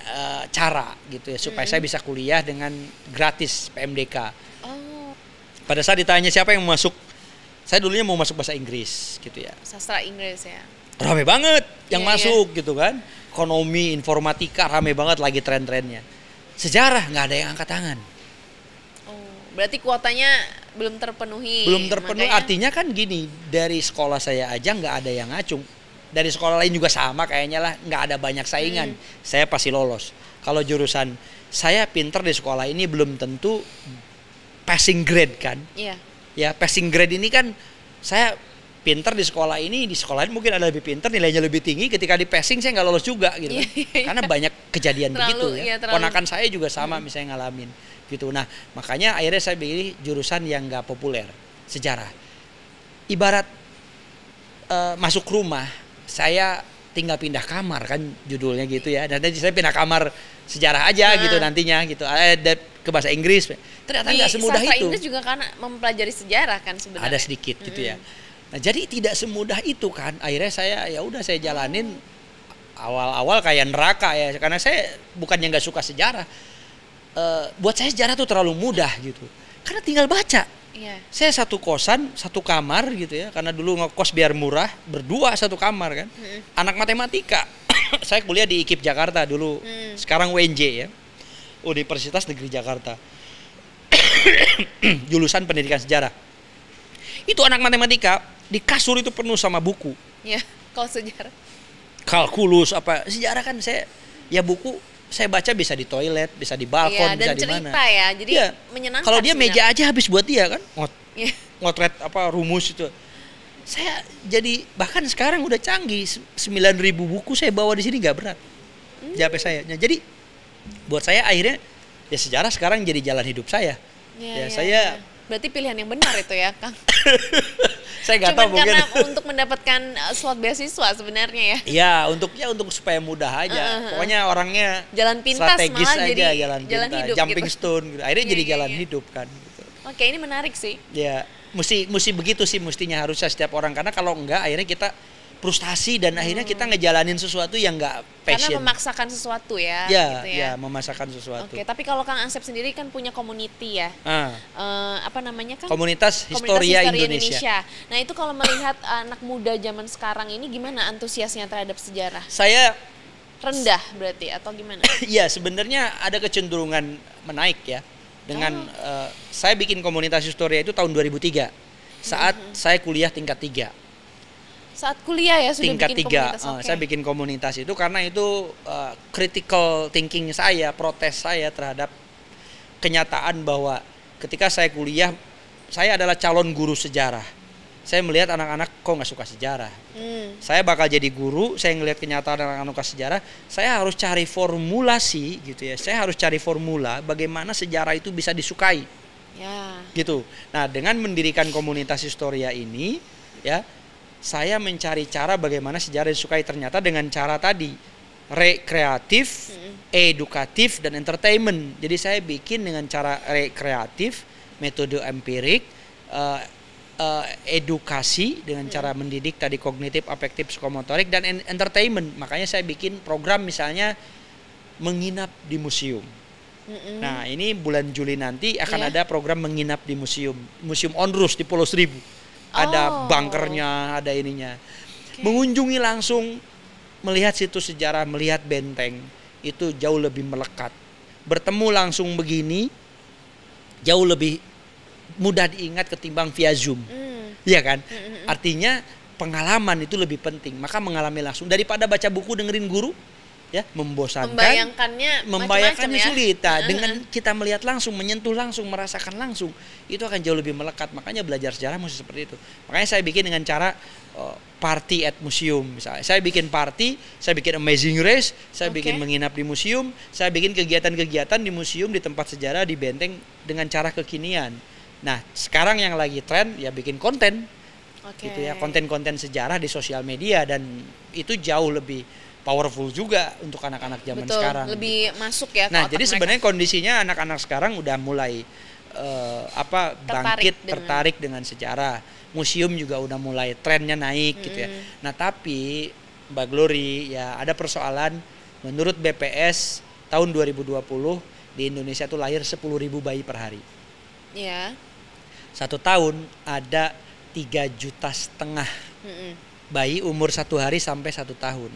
cara gitu ya supaya saya bisa kuliah dengan gratis PMDK. Pada saat ditanya siapa yang mau masuk, saya dulunya mau masuk bahasa Inggris gitu ya. Sastra Inggris ya. Rame banget yang masuk gitu kan. Ekonomi, informatika rame banget lagi tren-trennya. Sejarah nggak ada yang angkat tangan. Berarti kuotanya belum terpenuhi. Belum terpenuhi, makanya... artinya kan gini, dari sekolah saya aja nggak ada yang ngacung. Dari sekolah lain juga sama kayaknya lah, nggak ada banyak saingan. Saya pasti lolos. Kalau jurusan saya pinter di sekolah ini belum tentu passing grade kan. Iya. Ya passing grade ini kan saya pinter di sekolah ini, di sekolah lain mungkin ada lebih pinter, nilainya lebih tinggi, ketika di passing saya nggak lolos juga gitu kan. Karena banyak kejadian begitu ya. Ponakan saya juga sama misalnya ngalamin gitu. Nah makanya akhirnya saya pilih jurusan yang nggak populer, sejarah. Ibarat masuk rumah, saya tinggal pindah kamar kan judulnya gitu ya. Dan nanti saya pindah kamar sejarah aja gitu nantinya gitu. Ke bahasa Inggris. Ternyata nggak semudah itu. Sastra Inggris juga kan mempelajari sejarah kan sebenarnya. Ada sedikit gitu ya. Nah, jadi tidak semudah itu kan. Akhirnya saya ya udah saya jalanin awal-awal kayak neraka ya. Karena saya bukannya nggak suka sejarah. Buat saya sejarah tuh terlalu mudah gitu. Karena tinggal baca. Iya. Saya satu kosan, satu kamar gitu ya. Karena dulu ngekos biar murah, berdua satu kamar kan. Anak matematika. Saya kuliah di IKIP Jakarta dulu. Sekarang UNJ ya. Universitas Negeri Jakarta. Jurusan Pendidikan Sejarah. Itu anak matematika, di kasur itu penuh sama buku. Iya, kalau sejarah. Kalkulus apa, sejarah kan saya ya buku saya baca bisa di toilet, bisa di balkon, bisa di mana. Dan cerita ya, jadi menyenangkan. Kalau dia meja aja habis buat dia kan, ngotret apa rumus itu. Saya jadi bahkan sekarang udah canggih, 9.000 buku saya bawa di sini nggak berat. Jape saya. Nah, jadi buat saya akhirnya ya sejarah sekarang jadi jalan hidup saya. Saya berarti pilihan yang benar itu ya, Kang. Saya nggak tahu mungkin karena untuk mendapatkan slot beasiswa sebenarnya ya. Iya, untuk supaya mudah aja. Pokoknya orangnya jalan pintas strategis malah aja, jadi jalan hidup jumping gitu. stone gitu. Akhirnya jadi jalan hidup kan gitu. Oke, ini menarik sih. Ya, mesti begitu sih mestinya harusnya setiap orang, karena kalau enggak akhirnya kita frustasi dan akhirnya kita ngejalanin sesuatu yang enggak passion. Karena memaksakan sesuatu ya. Ya, gitu ya memaksakan sesuatu. Oke, tapi kalau Kang Asep sendiri kan punya community ya. Apa namanya kan? Komunitas Historia Indonesia. Nah itu kalau melihat anak muda zaman sekarang ini gimana antusiasnya terhadap sejarah? Saya rendah berarti atau gimana? Iya, sebenarnya ada kecenderungan menaik ya. Dengan saya bikin komunitas Historia itu tahun 2003. Saat saya kuliah tingkat 3. Saat kuliah ya sudah tingkat bikin 3. komunitas. Saya bikin komunitas itu karena itu critical thinking saya, protes saya terhadap kenyataan bahwa ketika saya kuliah, saya adalah calon guru sejarah. Saya melihat anak-anak kok nggak suka sejarah. Saya bakal jadi guru, saya ngelihat kenyataan anak-anak suka sejarah, saya harus cari formulasi gitu ya. Saya harus cari formula bagaimana sejarah itu bisa disukai. Ya. Gitu. Nah, dengan mendirikan komunitas Historia ini ya, saya mencari cara bagaimana sejarah disukai, ternyata dengan cara tadi rekreatif, edukatif, dan entertainment. Jadi saya bikin dengan cara rekreatif, metode empirik, edukasi dengan cara mendidik tadi kognitif, afektif, psikomotorik, dan entertainment. Makanya saya bikin program misalnya menginap di museum. Nah ini bulan Juli nanti akan ada program menginap di museum Onrus di Pulau Seribu. Ada bunkernya, ada ininya. Mengunjungi langsung, melihat situs sejarah, melihat benteng, itu jauh lebih melekat. Bertemu langsung begini, jauh lebih mudah diingat ketimbang via Zoom. Iya kan? Artinya pengalaman itu lebih penting. Maka mengalami langsung daripada baca buku dengerin guru, ya membosankan. Membayangkannya sulit. Nah, dengan kita melihat langsung, menyentuh langsung, merasakan langsung, itu akan jauh lebih melekat. Makanya belajar sejarah mesti seperti itu. Makanya saya bikin dengan cara party at museum misalnya. Saya bikin party, saya bikin amazing race, saya bikin menginap di museum, saya bikin kegiatan-kegiatan di museum, di tempat sejarah, di benteng dengan cara kekinian. Nah, sekarang yang lagi tren ya bikin konten. Gitu ya, konten-konten sejarah di sosial media, dan itu jauh lebih powerful juga untuk anak-anak zaman sekarang. Lebih masuk ya. Nah, jadi sebenarnya kondisinya anak-anak sekarang udah mulai tertarik dengan sejarah. Museum juga udah mulai trennya naik gitu ya. Nah, tapi Mbak Glory ya ada persoalan, menurut BPS tahun 2020 di Indonesia tuh lahir 10.000 bayi per hari. Iya. 1 tahun ada 3,5 juta bayi umur 1 hari sampai 1 tahun.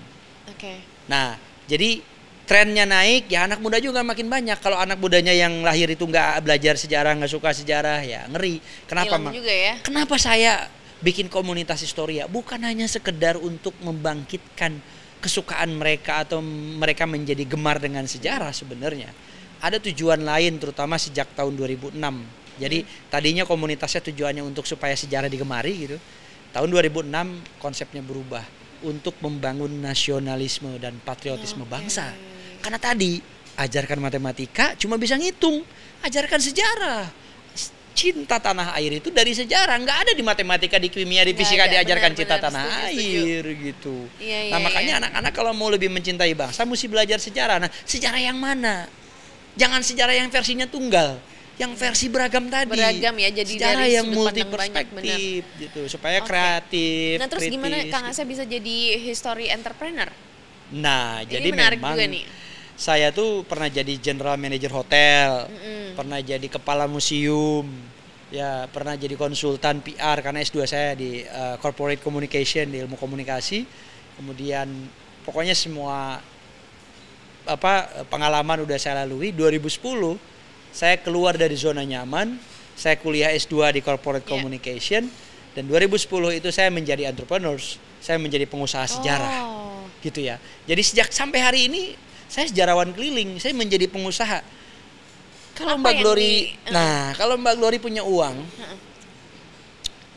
Oke. Nah, jadi trennya naik, ya anak muda juga makin banyak. Kalau anak mudanya yang lahir itu nggak belajar sejarah, nggak suka sejarah, ya ngeri. Kenapa juga ya? Kenapa saya bikin komunitas Historia? Bukan hanya sekedar untuk membangkitkan kesukaan mereka atau mereka menjadi gemar dengan sejarah sebenarnya. Ada tujuan lain, terutama sejak tahun 2006. Jadi tadinya komunitasnya tujuannya untuk supaya sejarah digemari gitu. Tahun 2006 konsepnya berubah untuk membangun nasionalisme dan patriotisme bangsa. Karena tadi ajarkan matematika cuma bisa ngitung, ajarkan sejarah. Cinta tanah air itu dari sejarah, nggak ada di matematika, di kimia, di fisika diajarkan cinta tanah air gitu. Nah makanya anak-anak kalau mau lebih mencintai bangsa mesti belajar sejarah. Nah sejarah yang mana? Jangan sejarah yang versinya tunggal, yang versi beragam tadi. Beragam ya, jadi sejarah dari yang multi perspektif gitu, supaya kreatif. Nah terus kritis, gimana Kang Asep bisa jadi history entrepreneur? Nah ini jadi menarik memang juga nih. Saya tuh pernah jadi general manager hotel, pernah jadi kepala museum, ya pernah jadi konsultan PR karena S2 saya di corporate communication, di ilmu komunikasi. Kemudian pokoknya semua pengalaman udah saya lalui. 2010 saya keluar dari zona nyaman, saya kuliah S2 di corporate communication, dan 2010 itu saya menjadi entrepreneurs, saya menjadi pengusaha sejarah, gitu ya. Jadi sejak sampai hari ini saya sejarawan keliling, saya menjadi pengusaha. Kalau Mbak Glory, kalau Mbak Glory punya uang,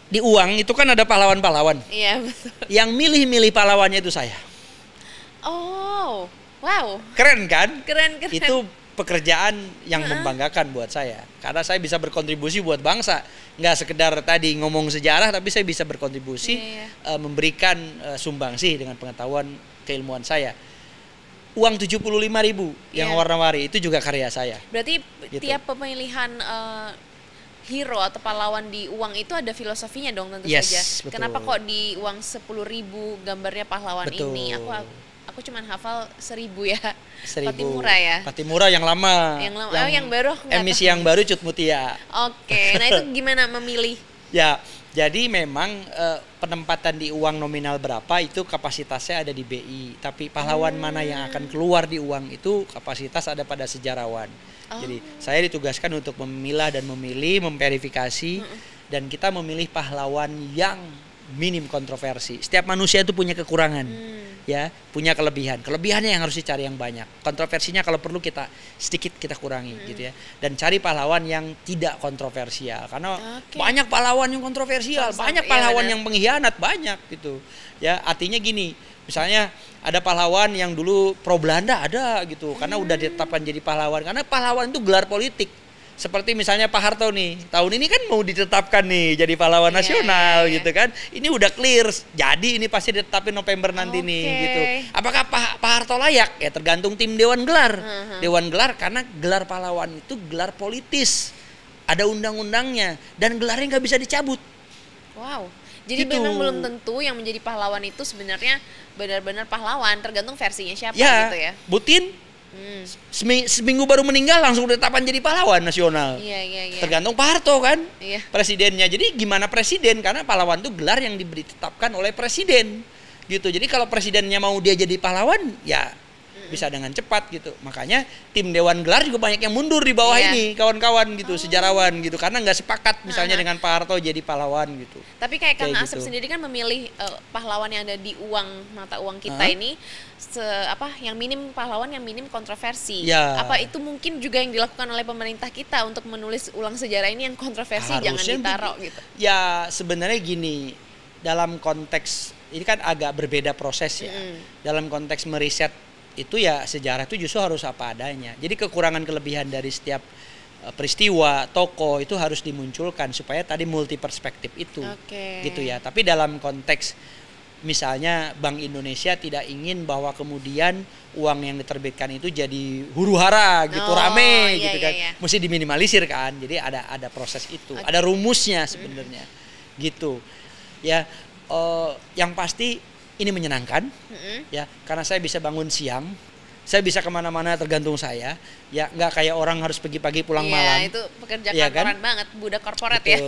di uang itu kan ada pahlawan-pahlawan. Iya betul. Yang milih-milih pahlawannya itu saya. Oh, wow. Keren kan? Keren. Itu pekerjaan yang membanggakan buat saya, karena saya bisa berkontribusi buat bangsa. Nggak sekedar tadi ngomong sejarah, tapi saya bisa berkontribusi, memberikan sumbangsi dengan pengetahuan keilmuan saya. Uang 75.000 yang warna-warni itu juga karya saya. Berarti gitu. Tiap pemilihan hero atau pahlawan di uang itu ada filosofinya dong tentu saja. Betul. Kenapa kok di uang 10.000 gambarnya pahlawan ini? Aku cuman hafal 1.000 ya. 1.000. Patimura ya. Patimura yang lama. Yang baru. Emisi yang baru Cut Mutia. Oke. Nah itu gimana memilih? Ya, jadi memang penempatan di uang nominal berapa itu kapasitasnya ada di BI. Tapi pahlawan mana yang akan keluar di uang itu kapasitas ada pada sejarawan. Jadi saya ditugaskan untuk memilah dan memilih, memverifikasi, dan kita memilih pahlawan yang minim kontroversi. Setiap manusia itu punya kekurangan, ya, punya kelebihan. Kelebihannya yang harus dicari yang banyak. Kontroversinya kalau perlu sedikit kita kurangi, gitu ya. Dan cari pahlawan yang tidak kontroversial. Karena banyak pahlawan yang kontroversial, banyak pahlawan yang pengkhianat, banyak gitu. Ya, artinya gini, misalnya ada pahlawan yang dulu pro Belanda ada gitu, karena udah ditetapkan jadi pahlawan. Karena pahlawan itu gelar politik. Seperti misalnya Pak Harto nih, tahun ini kan mau ditetapkan nih jadi pahlawan nasional gitu kan. Ini udah clear, jadi ini pasti ditetapin November nanti nih gitu. Apakah Pak Harto layak? Ya tergantung tim Dewan Gelar. Dewan Gelar karena gelar pahlawan itu gelar politis. Ada undang-undangnya dan gelarnya nggak bisa dicabut. Wow. Jadi gitu. Memang belum tentu yang menjadi pahlawan itu sebenarnya benar-benar pahlawan, tergantung versinya siapa gitu ya. Putin seminggu baru meninggal langsung ditetapkan jadi pahlawan nasional. Tergantung Pak Harto kan, presidennya. Jadi gimana presiden? Karena pahlawan itu gelar yang ditetapkan oleh presiden, gitu. Jadi kalau presidennya mau dia jadi pahlawan, ya bisa dengan cepat gitu. Makanya tim Dewan Gelar juga banyak yang mundur di bawah ini, kawan-kawan gitu, sejarawan gitu, karena nggak sepakat misalnya dengan Pak Harto jadi pahlawan gitu. Tapi kayak Kang Asep sendiri kan memilih pahlawan yang ada di mata uang kita ini, yang minim pahlawan yang minim kontroversi. Apa itu mungkin juga yang dilakukan oleh pemerintah kita untuk menulis ulang sejarah ini yang kontroversi jangan ditaruh gitu? Ya sebenarnya gini, dalam konteks ini kan agak berbeda proses ya. Dalam konteks meriset itu ya sejarah itu justru harus apa adanya. Jadi kekurangan kelebihan dari setiap peristiwa, tokoh itu harus dimunculkan supaya tadi multi perspektif itu, gitu ya. Tapi dalam konteks misalnya Bank Indonesia tidak ingin bahwa kemudian uang yang diterbitkan itu jadi huru-hara gitu, rame gitu kan. Mesti diminimalisir kan. Jadi ada proses itu, ada rumusnya sebenarnya, gitu. Ya, yang pasti ini menyenangkan, ya, karena saya bisa bangun siang, saya bisa kemana-mana tergantung saya, ya, nggak kayak orang harus pagi-pagi pulang malam. Itu pekerja kantoran banget, budak korporat ya.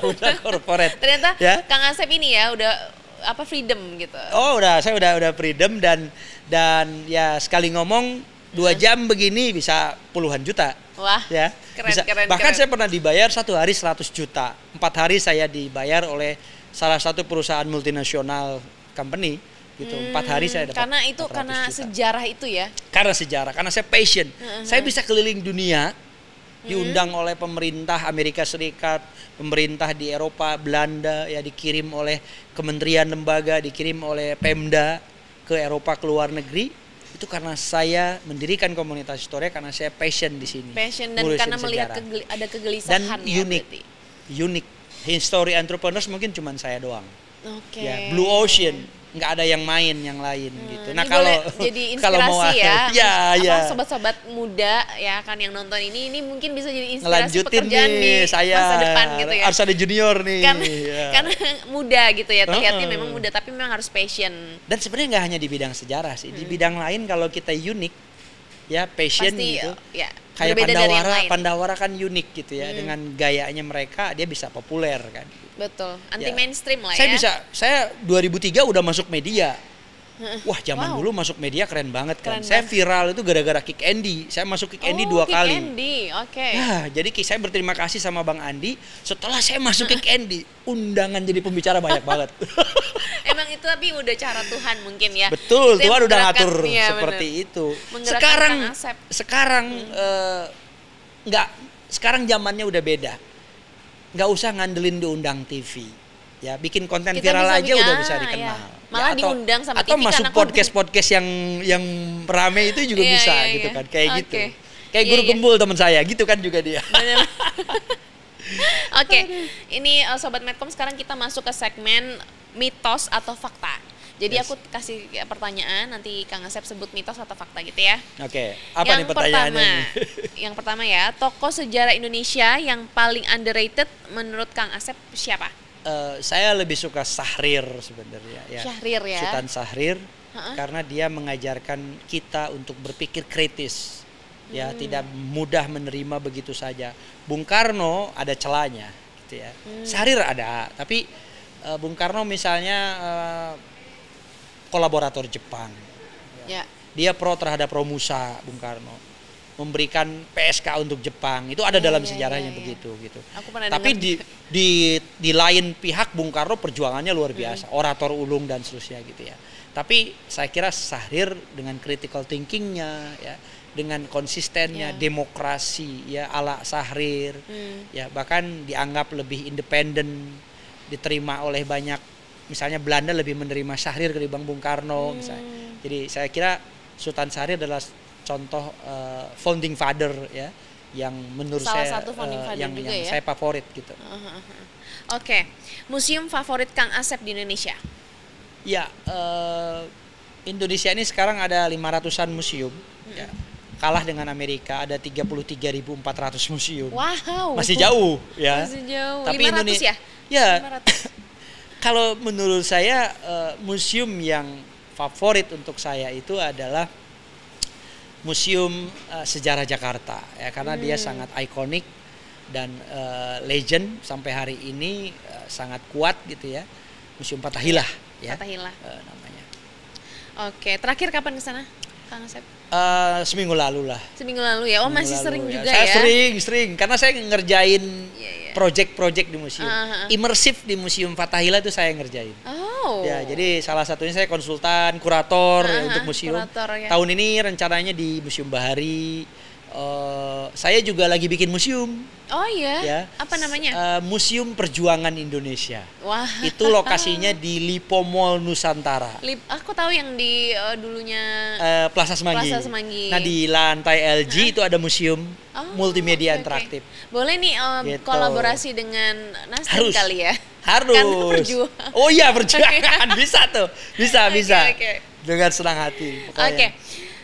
Budak korporat. Ternyata Kang Asep ini ya udah apa freedom gitu? Oh saya udah freedom dan ya sekali ngomong 2 jam begini bisa puluhan juta. Wah, ya. keren. Bahkan saya pernah dibayar 1 hari 100 juta. 4 hari saya dibayar oleh salah satu perusahaan multinasional company gitu. 4 hari saya dapat. Karena sejarah itu ya. Karena sejarah, karena saya passion. Saya bisa keliling dunia. Diundang oleh pemerintah Amerika Serikat, pemerintah di Eropa, Belanda, ya dikirim oleh kementerian lembaga, dikirim oleh Pemda ke Eropa, ke luar negeri. Itu karena saya mendirikan komunitas Historia karena saya passion di sini. Passion dan karena melihat ada kegelisahan dan unik. History entrepreneurs mungkin cuma saya doang. Oke. Ya, Blue Ocean nggak ada yang main yang lain gitu. Nah kalau jadi inspirasi ya, sobat-sobat muda ya kan yang nonton ini mungkin bisa jadi inspirasi ngelanjutin pekerjaan nih, di saya masa depan gitu ya. Harus ada junior nih. Karena muda gitu ya, terlihatnya memang muda tapi memang harus passion. Dan sebenarnya nggak hanya di bidang sejarah sih, di bidang lain kalau kita unik ya passion pasti, gitu. Ya, kayak Pandawara kan unik gitu ya, dengan gayanya mereka dia bisa populer kan. Betul, anti mainstream lah Saya 2003 udah masuk media. Wah, zaman dulu masuk media keren banget kan. Saya viral itu gara-gara Kick Andy. Saya masuk Kick Andy 2 kali. Kick Andy, oke. Nah, jadi saya berterima kasih sama Bang Andi. Setelah saya masuk Kick Andy, undangan jadi pembicara banyak banget. Emang itu tapi udah cara Tuhan mungkin ya. Betul, Tuhan udah ngatur seperti itu. Sekarang sekarang zamannya udah beda. Nggak usah ngandelin diundang TV. Ya, bikin konten viral aja udah bisa dikenal. Malah diundang sama atau TV masuk podcast yang rame itu juga bisa gitu kan. Kayak gitu. Kayak guru gembul teman saya gitu kan juga dia. Oke, ini Sobat Medcom sekarang kita masuk ke segmen mitos atau fakta. Jadi aku kasih pertanyaan, nanti Kang Asep sebut mitos atau fakta gitu ya. Oke, apa nih pertanyaannya? Yang pertama ya, tokoh sejarah Indonesia yang paling underrated menurut Kang Asep siapa? Saya lebih suka Syahrir sebenarnya ya. Syahrir ya. Sultan Syahrir karena dia mengajarkan kita untuk berpikir kritis. Ya, tidak mudah menerima begitu saja. Bung Karno ada celahnya gitu ya. Syahrir ada, tapi Bung Karno misalnya kolaborator Jepang. Ya. Dia pro terhadap Romusa, Bung Karno. Memberikan PSK untuk Jepang. Itu ada dalam sejarahnya begitu gitu. Tapi di lain pihak Bung Karno perjuangannya luar biasa. Orator ulung dan seterusnya gitu ya. Tapi saya kira Syahrir dengan critical thinkingnya ya, dengan konsistennya, demokrasi ya ala Syahrir. Ya, bahkan dianggap lebih independen, diterima oleh banyak. Misalnya Belanda lebih menerima Syahrir ketimbang Bung Karno misalnya. Jadi saya kira Sultan Syahrir adalah contoh founding father ya, yang menurut saya yang saya favorit gitu. Oke. Museum favorit Kang Asep di Indonesia? Ya, Indonesia ini sekarang ada 500-an museum. Ya. Kalah dengan Amerika, ada 33.400 museum. Wow. Masih jauh ya. Masih jauh. Tapi 500 Indonesia ya? 500. Kalau menurut saya museum yang favorit untuk saya itu adalah Museum Sejarah Jakarta ya, karena dia sangat ikonik dan legend sampai hari ini sangat kuat gitu ya. Museum Fathahillah ya. Fathahillah namanya. Oke, terakhir kapan ke sana, Kang Asep? Seminggu lalu lah. Seminggu lalu ya. Oh, masih sering juga ya. Saya sering karena saya ngerjain project-project di museum. Imersif di Museum Fathahillah itu saya ngerjain. Oh. Ya, jadi salah satunya saya konsultan, kurator untuk museum. Tahun ini rencananya di Museum Bahari. Saya juga lagi bikin museum. Oh iya? Ya. Apa namanya? Museum Perjuangan Indonesia. Wah. Itu lokasinya di Lipo Mall Nusantara. Aku tahu yang di dulunya Plaza Semanggi. Plaza Semanggi. Nah, di lantai LG itu ada museum multimedia interaktif. Boleh nih gitu. Kolaborasi dengan Nasdem kali ya? Harus. Kan perjuangan. Oh iya, perjuangan. Bisa tuh. Bisa. Okay. Dengan senang hati. Oke.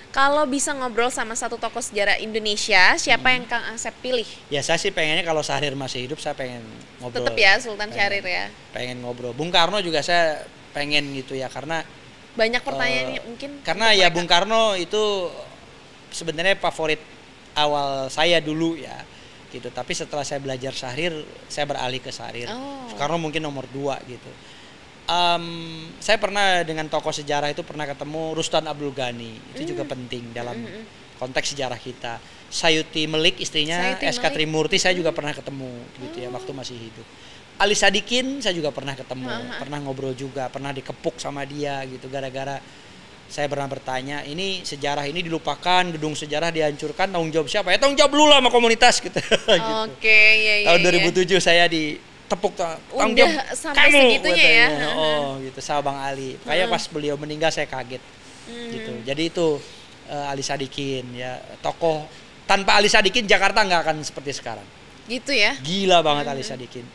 Kalau bisa ngobrol sama satu tokoh sejarah Indonesia, siapa yang Kang Asep pilih? Ya, saya sih pengennya kalau Syahrir masih hidup, saya pengen ngobrol. Tetap ya, Sultan Syahrir ya. Pengen ngobrol. Bung Karno juga saya pengen gitu ya, karena banyak pertanyaannya mungkin. Karena ya Bung Karno itu sebenarnya favorit awal saya dulu ya, gitu. Tapi setelah saya belajar Syahrir, saya beralih ke Syahrir. Soekarno mungkin nomor 2 gitu. Saya pernah dengan tokoh sejarah itu pernah ketemu Rustan Abdul Ghani. Itu juga penting dalam konteks sejarah kita. Sayuti Melik istrinya, SK Trimurti saya juga pernah ketemu gitu ya waktu masih hidup. Ali Sadikin saya juga pernah ketemu, pernah ngobrol juga, pernah dikepuk sama dia gitu gara-gara saya pernah bertanya, ini sejarah ini dilupakan, gedung sejarah dihancurkan, tanggung jawab siapa? Ya tanggung jawab lu lah sama komunitas gitu. Oke, iya. Tahun 2007 saya ditepuk tanggung jawab sampai kamu segitunya ya. Gitu sama Bang Ali. Kayak pas beliau meninggal saya kaget. Gitu. Jadi itu Ali Sadikin ya, tokoh tanpa Ali Sadikin Jakarta nggak akan seperti sekarang. Gitu ya. Gila banget Ali Sadikin.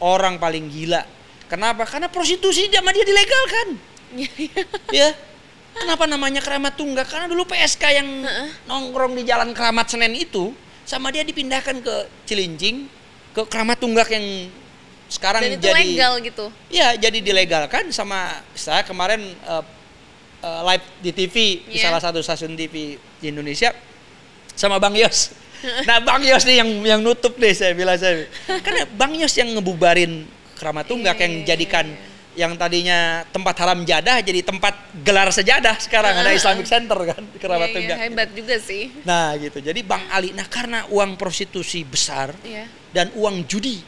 Orang paling gila. Kenapa? Karena prostitusi sama dia dilegalkan. Ya. Kenapa namanya Keramat Tunggak? Karena dulu PSK yang nongkrong di Jalan Keramat Senen itu sama dia dipindahkan ke Cilincing, ke Keramat Tunggak yang sekarang dan itu jadi legal gitu. Ya, jadi dilegalkan sama saya kemarin live di TV di salah satu stasiun TV di Indonesia sama Bang Yos. Nah, Bang Yos nih yang nutup deh saya bilang karena Bang Yos yang ngebubarin Keramat Tunggak yang jadikan yang tadinya tempat haram jadah jadi tempat gelar sejadah sekarang ada Islamic Center kan di Keramat Tunggak. Hebat juga sih. Nah gitu, jadi Bang Ali, karena uang prostitusi besar dan uang judi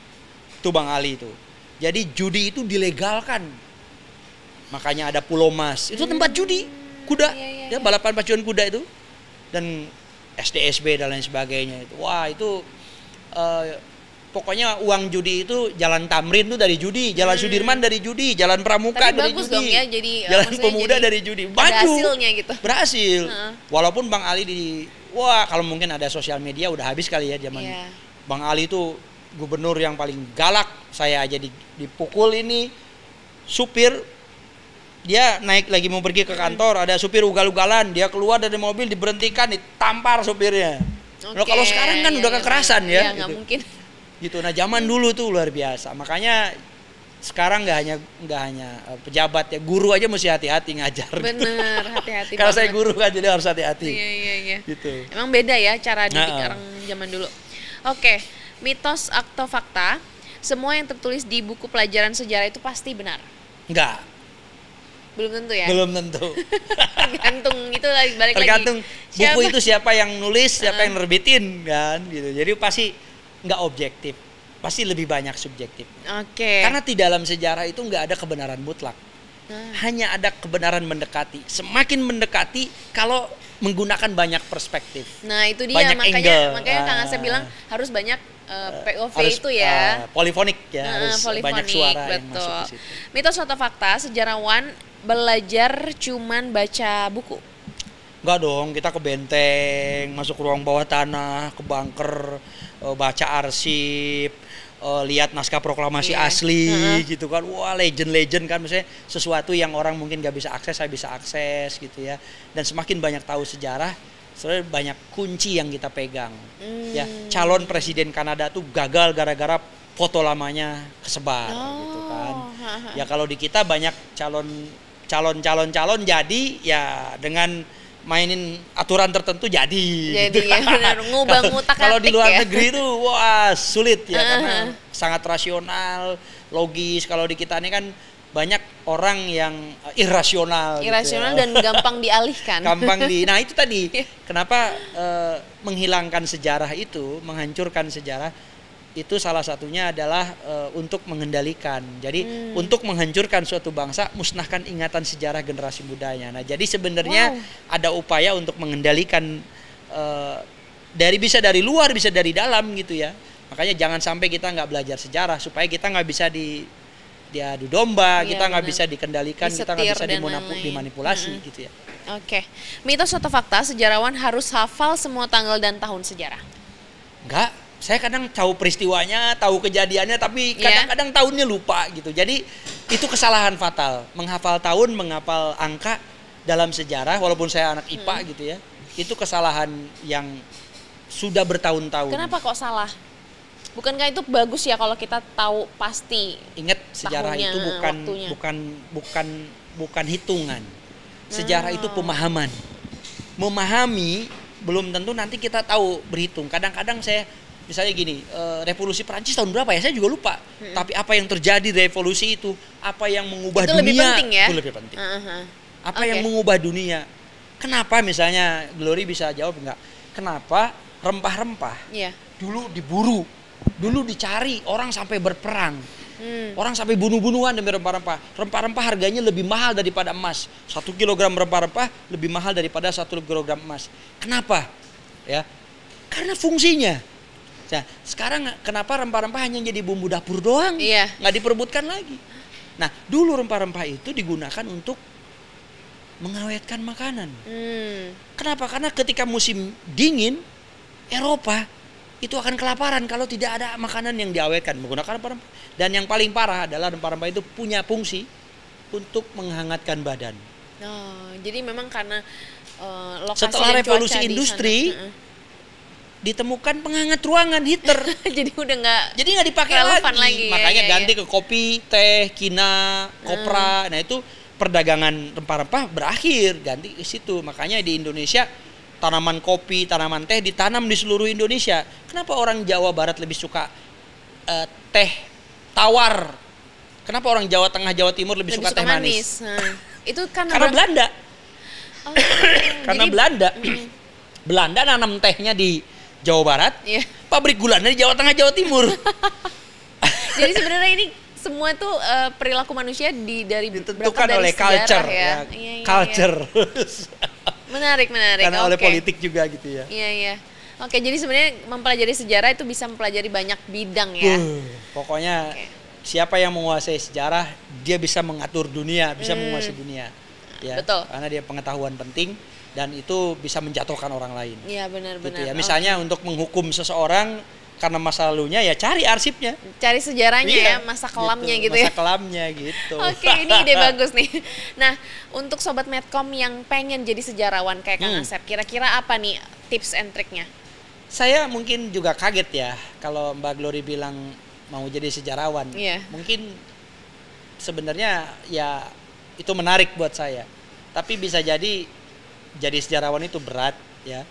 tuh Bang Ali itu, jadi judi itu dilegalkan, makanya ada Pulau Mas itu tempat judi kuda, ya balapan pacuan kuda itu dan SDSB dan lain sebagainya itu, wah itu pokoknya uang judi itu Jalan Tamrin tuh dari judi, Jalan Sudirman dari judi, Jalan Pramuka tapi dari bagus judi, dong ya, jadi Jalan Pemuda jadi dari judi, maju, hasilnya gitu. Berhasil. Walaupun Bang Ali kalau mungkin ada sosial media udah habis kali ya zaman. Bang Ali itu gubernur yang paling galak, saya aja dipukul ini, supir dia naik lagi mau pergi ke kantor, ada supir ugal-ugalan, dia keluar dari mobil diberhentikan, ditampar supirnya. Kalau sekarang kan udah kekerasan ya. Nggak mungkin. Gitu. Nah zaman dulu tuh luar biasa, makanya sekarang nggak hanya pejabat ya, guru aja mesti hati-hati ngajar. Bener, hati-hati. Kalau saya guru kan jadi harus hati-hati. Iya. Gitu. Emang beda ya cara didik orang zaman dulu. Oke, mitos atau fakta, semua yang tertulis di buku pelajaran sejarah itu pasti benar? Enggak. Belum tentu ya? Belum tentu. Tergantung itu balik tergantung lagi. Buku itu siapa yang nulis, siapa yang nerbitin kan gitu. Jadi pasti nggak objektif, pasti lebih banyak subjektif. Oke. Karena di dalam sejarah itu nggak ada kebenaran mutlak, hanya ada kebenaran mendekati. Semakin mendekati kalau menggunakan banyak perspektif. Nah itu dia, banyak makanya Kang Asep bilang harus banyak POV harus, itu ya. Polifonik ya, harus banyak suara betul. Yang masuk ke situ. Mitos atau fakta, sejarawan belajar cuman baca buku? Enggak dong, kita ke benteng, masuk ruang bawah tanah, ke bunker, baca arsip, lihat naskah proklamasi asli gitu kan. Wah, legend kan, maksudnya sesuatu yang orang mungkin gak bisa akses, saya bisa akses gitu ya. Dan semakin banyak tahu sejarah, sebenarnya banyak kunci yang kita pegang. Ya, calon presiden Kanada tuh gagal gara-gara foto lamanya kesebar gitu kan. Ya kalau di kita banyak calon jadi ya dengan mainin aturan tertentu jadi gitu ya kan. Benar, ngubah ngutak Kalau di luar ya. negeri itu wah sulit ya karena sangat rasional, logis. Kalau di kita ini kan banyak orang yang irasional gitu ya. Dan gampang dialihkan. Nah itu tadi kenapa menghilangkan sejarah itu, menghancurkan sejarah itu salah satunya adalah untuk mengendalikan. Jadi untuk menghancurkan suatu bangsa, musnahkan ingatan sejarah generasi mudanya. Nah, jadi sebenarnya ada upaya untuk mengendalikan bisa dari luar, bisa dari dalam gitu ya. Makanya jangan sampai kita nggak belajar sejarah supaya kita nggak bisa diadu domba, kita nggak bisa dikendalikan, kita nggak bisa dimanipulasi gitu ya. Oke. Mitos atau fakta, sejarawan harus hafal semua tanggal dan tahun sejarah? Enggak. Saya kadang tahu peristiwanya, tahu kejadiannya, tapi kadang-kadang tahunnya lupa gitu. Jadi itu kesalahan fatal. Menghafal tahun, menghafal angka dalam sejarah, walaupun saya anak IPA gitu ya, itu kesalahan yang sudah bertahun-tahun. Kenapa kok salah? Bukankah itu bagus ya kalau kita tahu pasti? Ingat sejarah itu bukan hitungan. Sejarah itu pemahaman. Memahami belum tentu nanti kita tahu berhitung. Kadang-kadang saya misalnya gini, revolusi Prancis tahun berapa ya? Saya juga lupa. Tapi apa yang terjadi revolusi itu, apa yang mengubah itu dunia? Lebih penting ya? Itu lebih penting. Apa yang mengubah dunia? Kenapa misalnya Glory bisa jawab enggak? Kenapa rempah-rempah dulu diburu, dulu dicari, orang sampai berperang. Orang sampai bunuh-bunuhan demi rempah-rempah. Rempah-rempah harganya lebih mahal daripada emas. 1 kilogram rempah-rempah lebih mahal daripada 1 kilogram emas. Kenapa? Ya, karena fungsinya. Nah, sekarang kenapa rempah-rempah hanya jadi bumbu dapur doang? Nggak diperebutkan lagi. Nah, dulu rempah-rempah itu digunakan untuk mengawetkan makanan. Kenapa? Karena ketika musim dingin, Eropa itu akan kelaparan kalau tidak ada makanan yang diawetkan menggunakan rempah-rempah. Dan yang paling parah adalah rempah-rempah itu punya fungsi untuk menghangatkan badan. Jadi memang karena lokasi setelah dan revolusi cuaca industri ditemukan penghangat ruangan, heater. Jadi udah nggak dipakai lagi. Makanya ganti ke kopi, teh, kina, kopra. Nah itu perdagangan rempah-rempah berakhir, ganti ke situ. Makanya di Indonesia tanaman kopi, tanaman teh ditanam di seluruh Indonesia. Kenapa orang Jawa Barat lebih suka teh tawar? Kenapa orang Jawa Tengah, Jawa Timur lebih suka teh manis? Itu karena Belanda. Karena Belanda. Belanda nanam tehnya di Jawa Barat, pabrik gulanya di Jawa Tengah, Jawa Timur. Jadi sebenarnya ini semua tuh perilaku manusia ditentukan oleh culture ya. Culture. Menarik. Karena oleh politik juga gitu ya. Iya. Oke, jadi sebenarnya mempelajari sejarah itu bisa mempelajari banyak bidang ya. Pokoknya siapa yang menguasai sejarah, dia bisa mengatur dunia, bisa menguasai dunia. Ya, betul. Karena dia pengetahuan penting dan itu bisa menjatuhkan orang lain. Iya, benar-benar. Gitu ya. Misalnya untuk menghukum seseorang karena masa lalunya, ya cari arsipnya, cari sejarahnya, masa kelamnya gitu ya. Masa kelamnya gitu. Oke, ini ide bagus nih. Nah, untuk sobat Medcom yang pengen jadi sejarawan kayak Kang Asep, kira-kira apa nih tips and triknya? Saya mungkin juga kaget ya kalau Mbak Glory bilang mau jadi sejarawan. Mungkin sebenarnya ya itu menarik buat saya. Tapi bisa jadi sejarawan itu berat ya.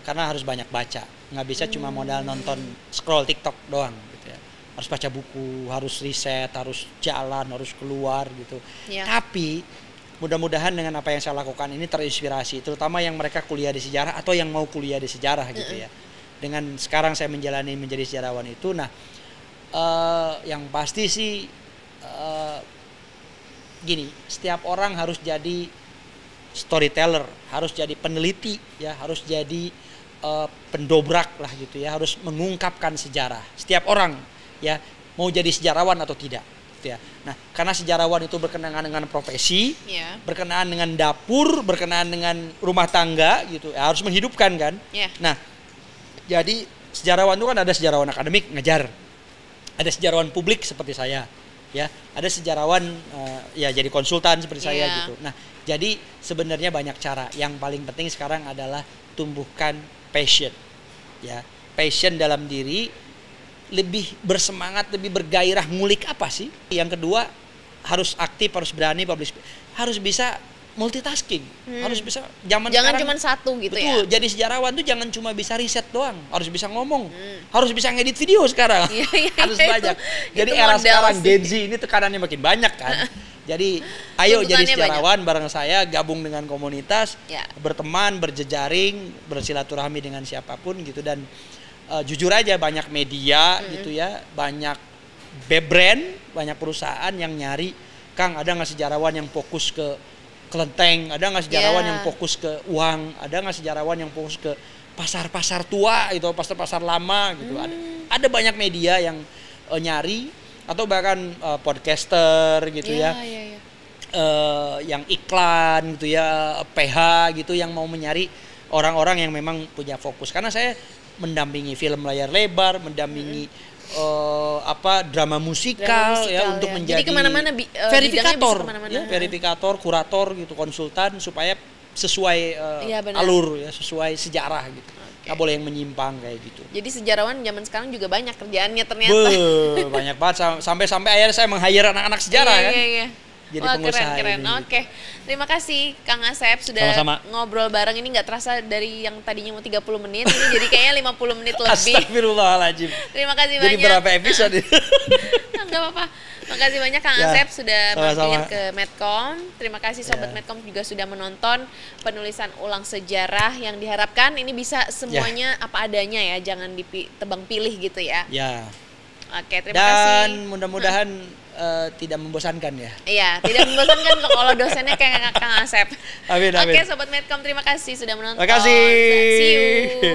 Karena harus banyak baca, nggak bisa cuma modal nonton scroll TikTok doang gitu ya. Harus baca buku, harus riset, harus jalan, harus keluar gitu. Tapi mudah-mudahan dengan apa yang saya lakukan ini terinspirasi, terutama yang mereka kuliah di sejarah atau yang mau kuliah di sejarah gitu ya. Dengan sekarang saya menjalani menjadi sejarawan itu, nah yang pasti sih gini, setiap orang harus jadi storyteller, harus jadi peneliti ya, harus jadi pendobrak lah gitu ya, harus mengungkapkan sejarah. Setiap orang ya mau jadi sejarawan atau tidak gitu ya. Nah, karena sejarawan itu berkenaan dengan profesi, berkenaan dengan dapur, berkenaan dengan rumah tangga gitu, ya, harus menghidupkan kan. Nah, jadi sejarawan itu kan ada sejarawan akademik ngajar, ada sejarawan publik seperti saya ya, ada sejarawan ya jadi konsultan seperti saya gitu. Nah, jadi sebenarnya banyak cara. Yang paling penting sekarang adalah tumbuhkan passion. Ya, passion dalam diri, lebih bersemangat, lebih bergairah ngulik apa sih? Yang kedua, harus aktif, harus berani public speaking, harus bisa multitasking. Harus bisa jangan cuma satu gitu. Betul, jadi sejarawan tuh jangan cuma bisa riset doang, harus bisa ngomong. Harus bisa ngedit video sekarang. Harus banyak. Jadi era sekarang Gen Z ini tekanannya makin banyak kan. Jadi ayo jadi sejarawan bareng saya, gabung dengan komunitas, berteman, berjejaring, bersilaturahmi dengan siapapun gitu. Dan jujur aja banyak media gitu ya, banyak brand, banyak perusahaan yang nyari, Kang ada nggak sejarawan yang fokus ke kelenteng, ada nggak sejarawan yang fokus ke uang, ada nggak sejarawan yang fokus ke pasar-pasar tua gitu, pasar-pasar lama gitu. Ada banyak media yang nyari, atau bahkan podcaster gitu yang iklan gitu ya, PH gitu, yang mau menyari orang-orang yang memang punya fokus. Karena saya mendampingi film layar lebar, mendampingi drama musikal ya, untuk menjadi verifikator, verifikator, kurator gitu, konsultan, supaya sesuai alur ya, sesuai sejarah gitu. Nggak boleh yang menyimpang kayak gitu. Jadi sejarawan zaman sekarang juga banyak kerjaannya ternyata. Banyak banget, sampai akhirnya saya meng-hire anak-anak sejarah kan. jadi Wah, pengusaha keren. ini. Oke. Terima kasih Kang Asep sudah Sama-sama. ngobrol bareng ini nggak terasa dari yang tadinya mau 30 menit ini jadi kayaknya 50 menit lebih. Astagfirullahaladzim. Terima kasih Jadi banyak. berapa episode? Enggak apa-apa. Makasih banyak Kang Ya, Asep sudah sama-sama. mampir ke Medcom. Terima kasih Sobat Ya. Medcom juga sudah menonton penulisan ulang sejarah yang diharapkan ini bisa semuanya apa adanya ya, jangan ditebang pilih gitu ya. Ya. Oke, terima kasih. Dan mudah-mudahan tidak membosankan ya. Iya, tidak membosankan kok kalau dosennya kayak Kang Asep. Amin, amin. Oke, Sobat Medcom, terima kasih sudah menonton. Terima kasih. See you.